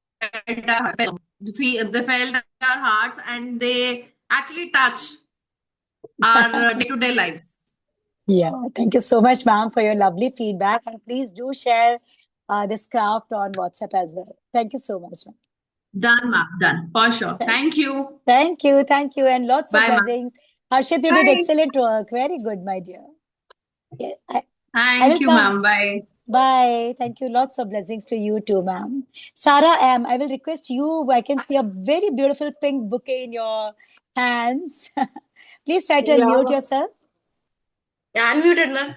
Speaker 11: our hearts and they actually touch our day-to-day lives.
Speaker 1: Yeah, thank you so much, ma'am, for your lovely feedback. And please do share this craft on WhatsApp as well. Thank you so much, ma'am.
Speaker 11: Done, ma'am. Done. For sure. Thank you.
Speaker 1: Thank you. And lots of
Speaker 11: Bye, ma'am.
Speaker 1: blessings. Harshit, you did
Speaker 11: Bye.
Speaker 1: excellent work. Very good, my dear. Yeah, I
Speaker 11: Thank
Speaker 1: will
Speaker 11: you,
Speaker 1: come.
Speaker 11: ma'am. Bye.
Speaker 1: Bye. Thank you. Lots of blessings to you too, ma'am. Sarah M., I will request you. I can see a very beautiful pink bouquet in your hands. Please try to
Speaker 12: Yeah.
Speaker 1: unmute yourself.
Speaker 12: Yeah, unmuted, ma'am.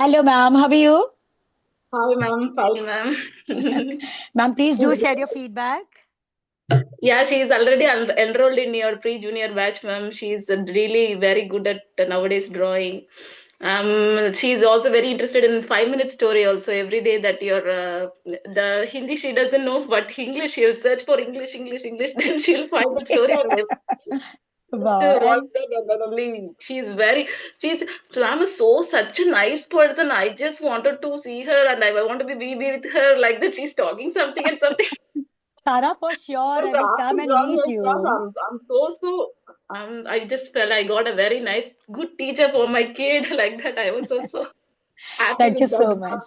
Speaker 1: Hello, ma'am. How are you?
Speaker 12: Hi, ma'am. Fine, ma'am.
Speaker 1: Ma'am, please do share your feedback.
Speaker 12: Yeah, she is already enrolled in your pre-junior batch, ma'am. She's really very good at nowadays drawing. She's also very interested in 5-minute story also every day that the Hindi she doesn't know, but English she'll search for English, then she'll find the story and
Speaker 1: Wow.
Speaker 12: to watch
Speaker 1: And
Speaker 12: that, and then only Slam is such a nice person. I just wanted to see her and I want to be with her like that. She's talking something and something.
Speaker 1: Sara, for sure, I will come and
Speaker 12: Drawing
Speaker 1: meet
Speaker 12: and
Speaker 1: you.
Speaker 12: I just felt I got a very nice, good teacher for my kid like that. I was also happy
Speaker 1: Thank you
Speaker 12: with
Speaker 1: so
Speaker 12: that.
Speaker 1: much.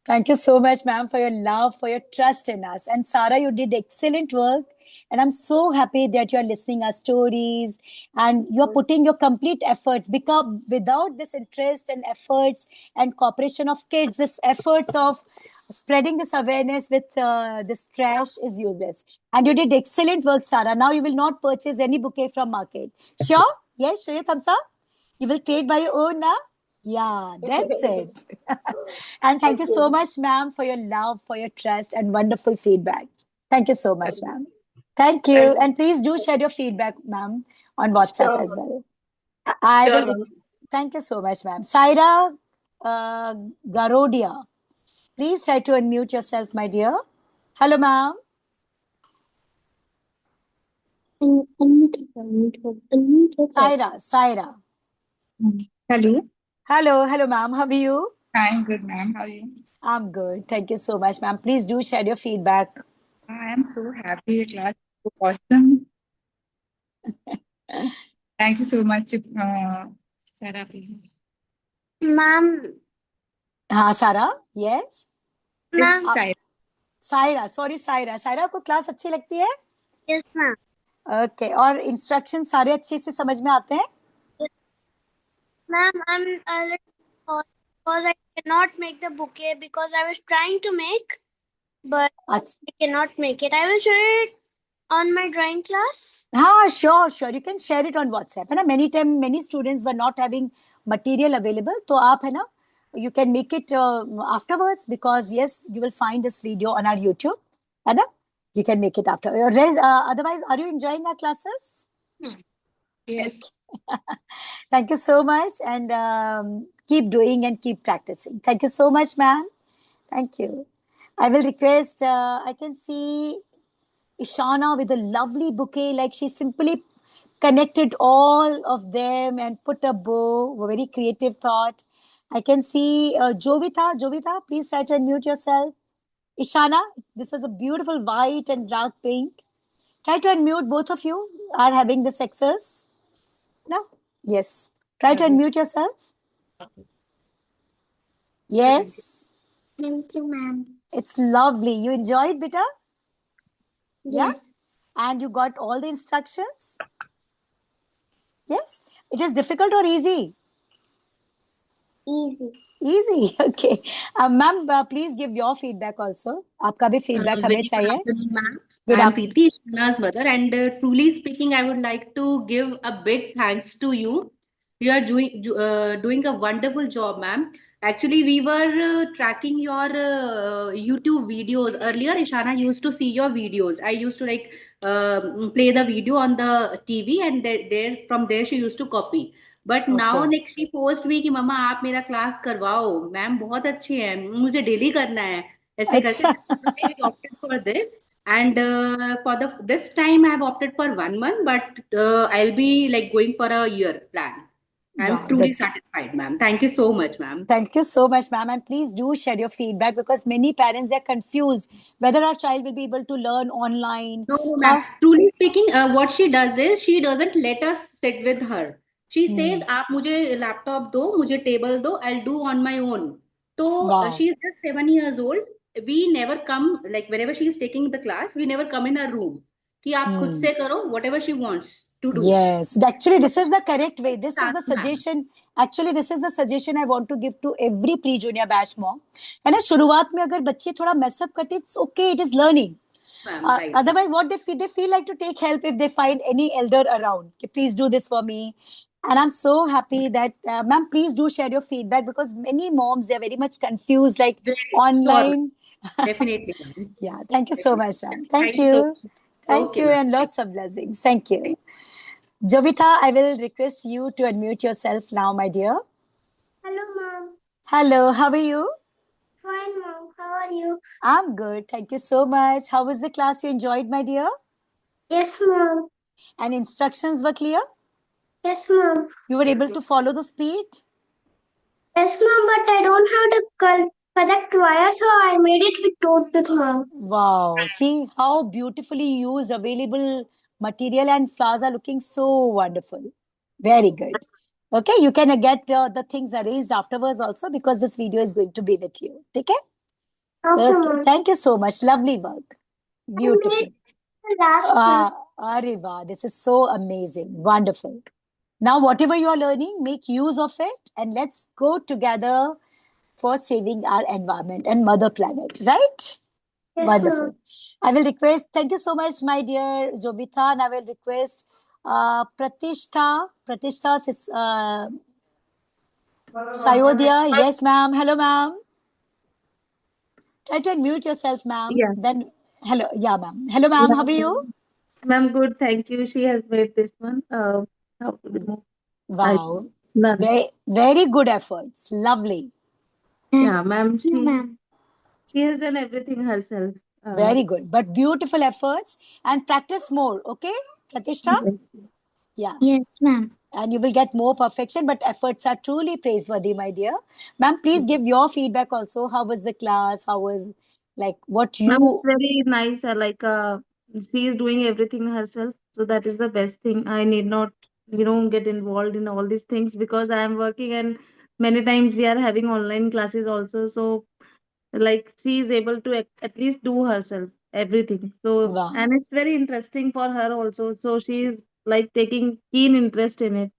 Speaker 1: Thank you so much, ma'am, for your love, for your trust in us. And Sara, you did excellent work. And I'm so happy that you're listening our stories and you're putting your complete efforts, because without this interest and efforts and cooperation of kids, this efforts of spreading this awareness with this trash is useless. And you did excellent work, Sara. Now you will not purchase any bouquet from market. Sure? Yes, show your thumbs up. You will create by your own now? Yeah, that's it. And thank you so much, ma'am, for your love, for your trust, and wonderful feedback. Thank you so much, ma'am. Thank you. And please do share your feedback, ma'am, on WhatsApp
Speaker 12: Sure,
Speaker 1: as well. I
Speaker 12: Sure,
Speaker 1: will.
Speaker 12: ma'am.
Speaker 1: Thank you so much, ma'am. Saira Garodia, please try to unmute yourself, my dear. Hello, ma'am. Saira.
Speaker 2: Hello.
Speaker 1: Hello, ma'am. How are you?
Speaker 2: I'm good, ma'am. How are you?
Speaker 1: I'm good. Thank you so much, ma'am. Please do share your feedback.
Speaker 2: I am so happy. The class was so awesome. Thank you so much, Sarah.
Speaker 13: Ma'am,
Speaker 1: Sara, yes?
Speaker 13: ma'am,
Speaker 1: Saira sorry Saira Saira आपको class अच्छी लगती है?
Speaker 13: yes, ma'am.
Speaker 1: Okay और instruction सारे अच्छे से समझ में आते हैं?
Speaker 13: Ma'am, I'm a little lost because I cannot make the bouquet because I was trying to make, but I cannot make it. I will show it on my drawing class.
Speaker 1: हाँ, sure. You can share it on WhatsApp. है ना? Many students were not having material available. तो आप है ना, you can make it afterwards, because yes, you will find this video on our YouTube. है ना? You can make it after. Otherwise, are you enjoying our classes?
Speaker 2: Yes.
Speaker 1: Thank you so much, and keep doing and keep practicing. Thank you so much, ma'am. Thank you. I will request, I can see Ishana with a lovely bouquet, like she simply connected all of them and put a bow, a very creative thought. I can see Jovita, please try to unmute yourself. Ishana, this is a beautiful white and dark pink. Try to unmute, both of you are having this excess. No? Yes. Try to unmute yourself. Yes.
Speaker 13: Thank you, ma'am.
Speaker 1: It's lovely. You enjoyed, beta? Yeah?
Speaker 13: Yes.
Speaker 1: And you got all the instructions? Yes? It is difficult or easy?
Speaker 13: Easy.
Speaker 1: Easy. Okay. Ma'am, please give your feedback also. आपका भी feedback हमें
Speaker 14: Very good
Speaker 1: चाहिए.
Speaker 14: afternoon, ma'am.
Speaker 1: Good
Speaker 14: I'm
Speaker 1: afternoon.
Speaker 14: Preeti, Ishana's mother, and truly speaking, I would like to give a big thanks to you. You are doing a wonderful job, ma'am. Actually, we were tracking your YouTube videos earlier. Ishana used to see your videos. I used to play the video on the TV, and from there she used to copy. But now
Speaker 1: Okay.
Speaker 14: she post me कि मम्मा आप मेरा class करवाओ, ma'am बहुत अच्छी है, मुझे daily करना है, ऐसे करके.
Speaker 1: अच्छा.
Speaker 14: That's why we opted for this. And for this time I have opted for 1 month, but I'll be going for a year plan. I'm
Speaker 1: Wow,
Speaker 14: truly
Speaker 1: that's
Speaker 14: satisfied, ma'am. Thank you so much, ma'am.
Speaker 1: Thank you so much, ma'am. And please do share your feedback, because many parents, they're confused whether our child will be able to learn online.
Speaker 14: No, ma'am. Truly speaking, what she does is she doesn't let us sit with her. She says, आप मुझे laptop दो, मुझे table दो, I'll do on my own. So
Speaker 1: Wow.
Speaker 14: she's just 7 years old. We never come, whenever she is taking the class, we never come in her room. कि आप खुद से करो whatever she wants to do.
Speaker 1: Yes, actually, this is the correct way. This is the
Speaker 14: That's ma'am.
Speaker 1: suggestion. Actually, this is the suggestion I want to give to every pre-junior batch mom. है ना, शुरुआत में अगर बच्चे थोड़ा mess up करते, it's okay, it is learning.
Speaker 14: ma'am, right.
Speaker 1: Otherwise, what they feel like to take help if they find any elder around. Okay, please do this for me. And I'm so happy that, ma'am, please do share your feedback, because many moms, they're very much confused, like
Speaker 14: Sure.
Speaker 1: online.
Speaker 14: Definitely, ma'am.
Speaker 1: Yeah, thank you so much, ma'am. Thank
Speaker 14: Thank you so
Speaker 1: you.
Speaker 14: much.
Speaker 1: Thank
Speaker 14: Okay,
Speaker 1: you,
Speaker 14: ma'am.
Speaker 1: and lots of blessings. Thank you. Jovita, I will request you to unmute yourself now, my dear.
Speaker 13: Hello, mom.
Speaker 1: Hello, how are you?
Speaker 13: Fine, mom. How are you?
Speaker 1: I'm good. Thank you so much. How was the class? You enjoyed, my dear?
Speaker 13: Yes, mom.
Speaker 1: And instructions were clear?
Speaker 13: Yes, mom.
Speaker 1: You were able to follow the speed?
Speaker 13: Yes, mom, but I don't have the correct wire, so I made it with toothpick, mom.
Speaker 1: Wow. See how beautifully used available material, and flowers are looking so wonderful. Very good. Okay, you can get the things arranged afterwards also, because this video is going to be with you. Okay?
Speaker 13: Okay,
Speaker 1: Okay.
Speaker 13: mom.
Speaker 1: Thank you so much. Lovely work. Beautiful.
Speaker 13: I made the last class.
Speaker 1: Ariva, this is so amazing. Wonderful. Now, whatever you are learning, make use of it, and let's go together for saving our environment and mother planet, right?
Speaker 13: Yes,
Speaker 1: Wonderful.
Speaker 13: mom.
Speaker 1: I will request, thank you so much, my dear Jobita, and I will request Pratishtha, Sayodhya. Yes, ma'am. Hello, ma'am. Try to unmute yourself, ma'am.
Speaker 15: Yeah.
Speaker 1: Then, hello. Yeah, ma'am. Hello, ma'am. How are you?
Speaker 15: Ma'am, good. Thank you. She has made this one. How to remove?
Speaker 1: Wow.
Speaker 15: It's none.
Speaker 1: Very good efforts. Lovely.
Speaker 15: Yeah, ma'am.
Speaker 13: No, ma'am.
Speaker 15: She has done everything herself.
Speaker 1: Very good. But beautiful efforts, and practice more. Okay, Pratishtha?
Speaker 15: Yes.
Speaker 1: Yeah.
Speaker 13: Yes, ma'am.
Speaker 1: And you will get more perfection, but efforts are truly praiseworthy, my dear. Ma'am, please give your feedback also. How was the class? How was, like, what
Speaker 15: Ma'am, it's
Speaker 1: you...
Speaker 15: very nice. She is doing everything herself. So that is the best thing. I need not, get involved in all these things because I am working and many times we are having online classes also. So like she is able to at least do herself everything. So,
Speaker 1: Wow.
Speaker 15: and it's very interesting for her also. So she is like taking keen interest in it.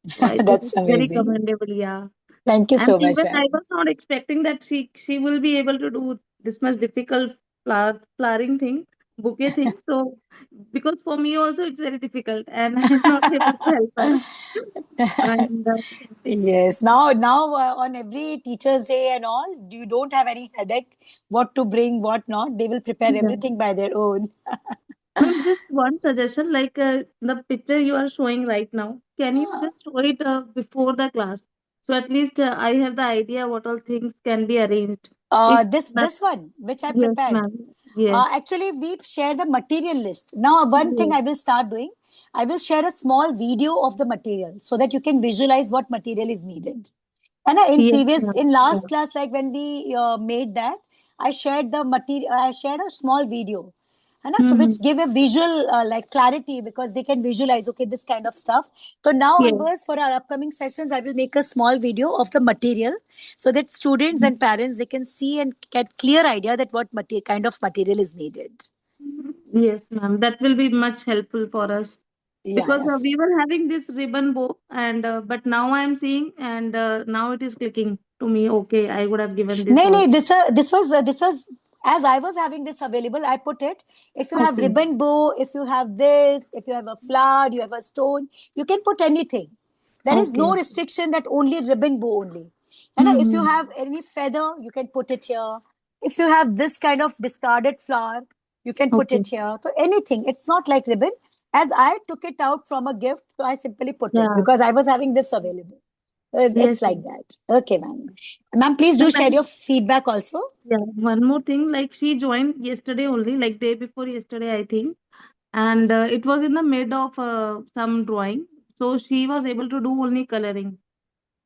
Speaker 15: So I think
Speaker 1: That's
Speaker 15: it's very
Speaker 1: amazing.
Speaker 15: commendable. Yeah.
Speaker 1: Thank you
Speaker 15: And
Speaker 1: so much,
Speaker 15: even I
Speaker 1: ma'am.
Speaker 15: was not expecting that she will be able to do this much difficult flowering thing, bouquet thing. So because for me also it's very difficult and I'm not able to help her. And
Speaker 1: Yes. Now, on every Teacher's Day and all, you don't have any headache what to bring, what not. They will prepare
Speaker 15: yeah.
Speaker 1: everything by their own.
Speaker 15: Ma'am, just one suggestion, like the picture you are showing right now, can you just show it before the class? So at least I have the idea what all things can be arranged. If that,
Speaker 1: This one, which I
Speaker 15: yes,
Speaker 1: prepared.
Speaker 15: ma'am. Yes.
Speaker 1: Actually, we share the material list. Now, one thing
Speaker 15: Yes.
Speaker 1: I will start doing, I will share a small video of the material so that you can visualize what material is needed. And
Speaker 15: Yes, ma'am.
Speaker 1: in last class, like when we made that, I shared the material, I shared a small video, to
Speaker 15: Mm-hmm.
Speaker 1: which give a visual like clarity, because they can visualize, okay, this kind of stuff. So now
Speaker 15: Yes.
Speaker 1: onwards, for our upcoming sessions, I will make a small video of the material so that students and parents, they can see and get clear idea that what kind of material is needed.
Speaker 15: Yes, ma'am. That will be much helpful for us
Speaker 1: Yeah,
Speaker 15: because
Speaker 1: yeah.
Speaker 15: we were having this ribbon bow, and but now I am seeing, and now it is clicking to me. Okay, I would have given this
Speaker 1: No,
Speaker 15: also.
Speaker 1: this was as I was having this available. I put it. If you have
Speaker 15: Okay.
Speaker 1: ribbon bow, if you have this, if you have a flower, you have a stone, you can put anything. There is no
Speaker 15: Okay.
Speaker 1: restriction that only ribbon bow only. And if you
Speaker 15: Mm-hmm.
Speaker 1: have any feather, you can put it here. If you have this kind of discarded flower, you can put
Speaker 15: Okay.
Speaker 1: it here. So anything. It's not like ribbon. As I took it out from a gift, so I simply put it
Speaker 15: Yeah.
Speaker 1: because I was having this available. It's
Speaker 15: Yes,
Speaker 1: like
Speaker 15: ma'am.
Speaker 1: that. Okay, ma'am. Ma'am, please do
Speaker 15: Ma'am,
Speaker 1: share your feedback also.
Speaker 15: yeah, one more thing, like she joined yesterday only, like day before yesterday, I think. And it was in the mid of some drawing. So she was able to do only coloring.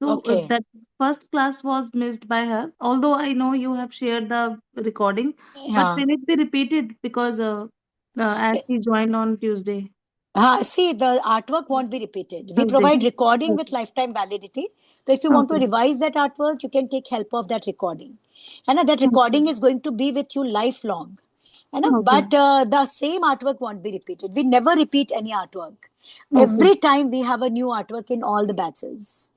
Speaker 15: So
Speaker 1: Okay.
Speaker 15: that first class was missed by her. Although I know you have shared the recording, but
Speaker 1: Yeah.
Speaker 15: will it be repeated because as she joined on Tuesday?
Speaker 1: See, the artwork won't be repeated. We
Speaker 15: Thursday.
Speaker 1: provide recording
Speaker 15: Okay.
Speaker 1: with lifetime validity. So if you want to
Speaker 15: Okay.
Speaker 1: revise that artwork, you can take help of that recording. And that
Speaker 15: Okay.
Speaker 1: recording is going to be with you lifelong.
Speaker 15: Okay.
Speaker 1: But the same artwork won't be repeated. We never repeat any artwork.
Speaker 15: Okay.
Speaker 1: Every time we have a new artwork in all the batches.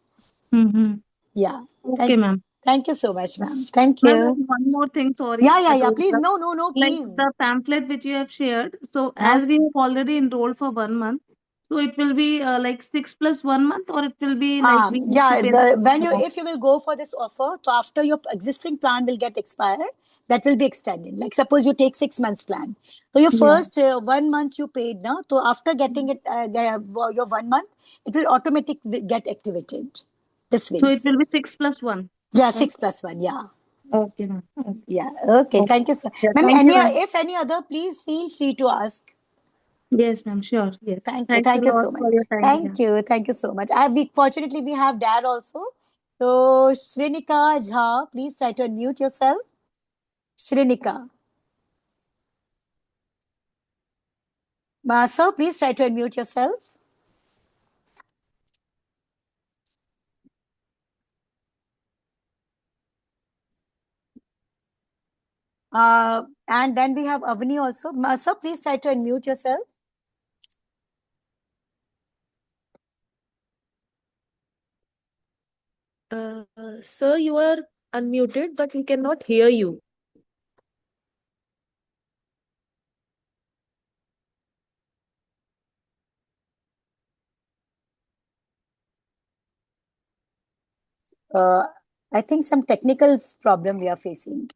Speaker 15: Mm-hmm.
Speaker 1: Yeah.
Speaker 15: Okay, ma'am.
Speaker 1: Thank you so much, ma'am. Thank
Speaker 15: Ma'am,
Speaker 1: you.
Speaker 15: one more thing, sorry.
Speaker 1: Yeah.
Speaker 15: to
Speaker 1: Please,
Speaker 15: interrupt.
Speaker 1: no,
Speaker 15: Like
Speaker 1: please.
Speaker 15: the pamphlet which you have shared. So
Speaker 1: Huh?
Speaker 15: as we have already enrolled for 1 month, so it will be like 6 + 1 month, or it will be like we need to pay the
Speaker 1: If you will go for this offer, so after your existing plan will get expired, that will be extended. Like suppose you take 6 months plan, so your
Speaker 15: Yeah.
Speaker 1: first 1 month you paid now. So after getting it, your 1 month, it will automatically get activated. This way.
Speaker 15: So it will be 6 + 1.
Speaker 1: Yeah,
Speaker 15: Right?
Speaker 1: 6 + 1. Yeah.
Speaker 15: Okay, ma'am. Okay.
Speaker 1: Yeah. Okay.
Speaker 15: Okay.
Speaker 1: Thank you, sir.
Speaker 15: Yeah,
Speaker 1: Ma'am,
Speaker 15: thank you, ma'am.
Speaker 1: if any other, please feel free to ask.
Speaker 15: Yes, ma'am. Sure. Yes.
Speaker 1: Thank you.
Speaker 15: Thanks a
Speaker 1: Thank you
Speaker 15: lot
Speaker 1: so much.
Speaker 15: for your time. Yeah.
Speaker 1: Thank you so much. Fortunately, we have dad also. So, Shrinika Jha, please try to unmute yourself. Shrinika. Sir, please try to unmute yourself. And then we have Avni also. Sir, please try to unmute yourself.
Speaker 4: Sir, you are unmuted, but we cannot hear you.
Speaker 1: I think some technical problem we are facing.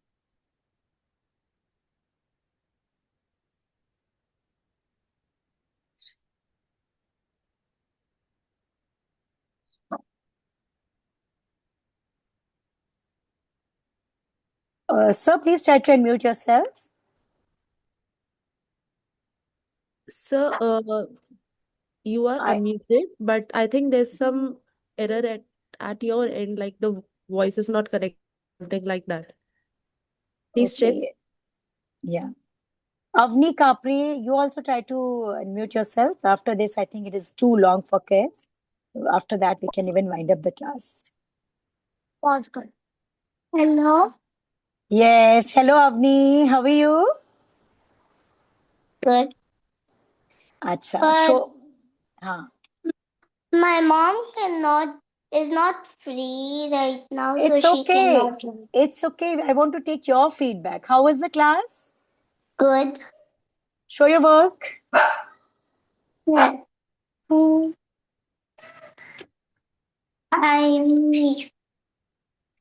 Speaker 1: Sir, please try to unmute yourself.
Speaker 4: Sir, you are unmuted, but I think there's some error at your end, like the voice is not correct, something like that. Please check.
Speaker 1: Okay. Yeah. Avni Kapri, you also try to unmute yourself. After this, I think it is too long for kids. After that, we can even wind up the class.
Speaker 13: Was good. Hello.
Speaker 1: Yes. Hello, Avni. How are you?
Speaker 13: Good.
Speaker 1: Acha.
Speaker 13: But
Speaker 1: Haan.
Speaker 13: my mom is not free right now, so
Speaker 1: It's
Speaker 13: she
Speaker 1: okay.
Speaker 13: cannot join.
Speaker 1: It's okay. I want to take your feedback. How was the class?
Speaker 13: Good.
Speaker 1: Show your work.
Speaker 13: Yeah. I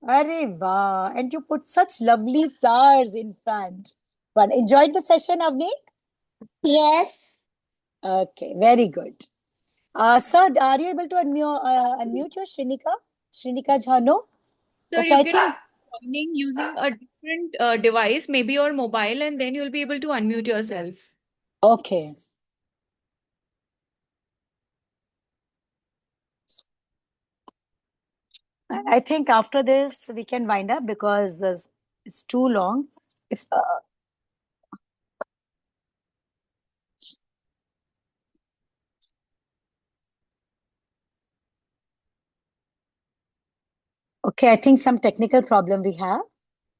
Speaker 1: Arey wow. And you put such lovely flowers in front. But enjoyed the session, Avni?
Speaker 13: Yes.
Speaker 1: Okay, very good. Sir, are you able to unmute your Shrinika? Shrinika Jha, no?
Speaker 16: Sir,
Speaker 1: Okay, I
Speaker 16: you can
Speaker 1: think.
Speaker 16: joining using a different device, maybe your mobile, and then you'll be able to unmute yourself.
Speaker 1: Okay. I think after this we can wind up because it's too long. If okay, I think some technical problem we have.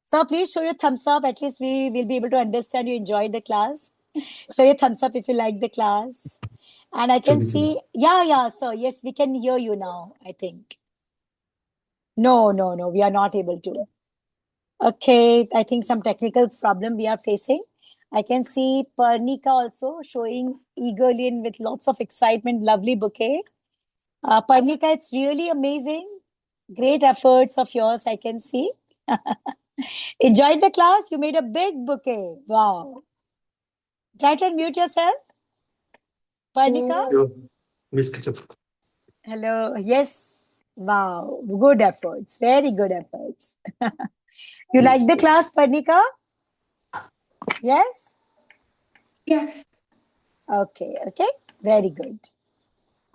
Speaker 1: So please show your thumbs up. At least we will be able to understand you enjoyed the class. Show your thumbs up if you like the class. And I can see, yeah, sir. Yes, we can hear you now, I think. No, we are not able to. Okay, I think some technical problem we are facing. I can see Parnika also showing eagerly and with lots of excitement, lovely bouquet. Parnika, it's really amazing. Great efforts of yours, I can see. Enjoyed the class? You made a big bouquet. Wow. Try to unmute yourself. Parnika?
Speaker 17: Miss Ketchup.
Speaker 1: Hello. Yes. Wow. Good efforts. Very good efforts. You like the class, Parnika? Yes?
Speaker 13: Yes.
Speaker 1: Okay. Very good.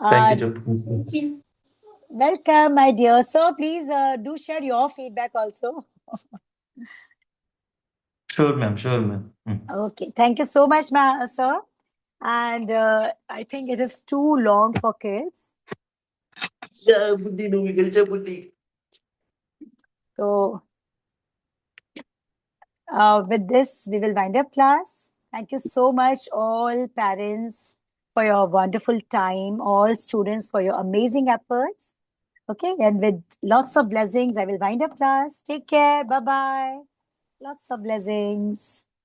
Speaker 17: Thank you, Joe.
Speaker 1: Welcome, my dear. So please do share your feedback also.
Speaker 17: Sure, ma'am. Sure, ma'am.
Speaker 1: Okay. Thank you so much, sir. And I think it is too long for kids. So with this, we will wind up class. Thank you so much, all parents, for your wonderful time, all students for your amazing efforts. Okay, and with lots of blessings, I will wind up class. Take care. Bye bye. Lots of blessings.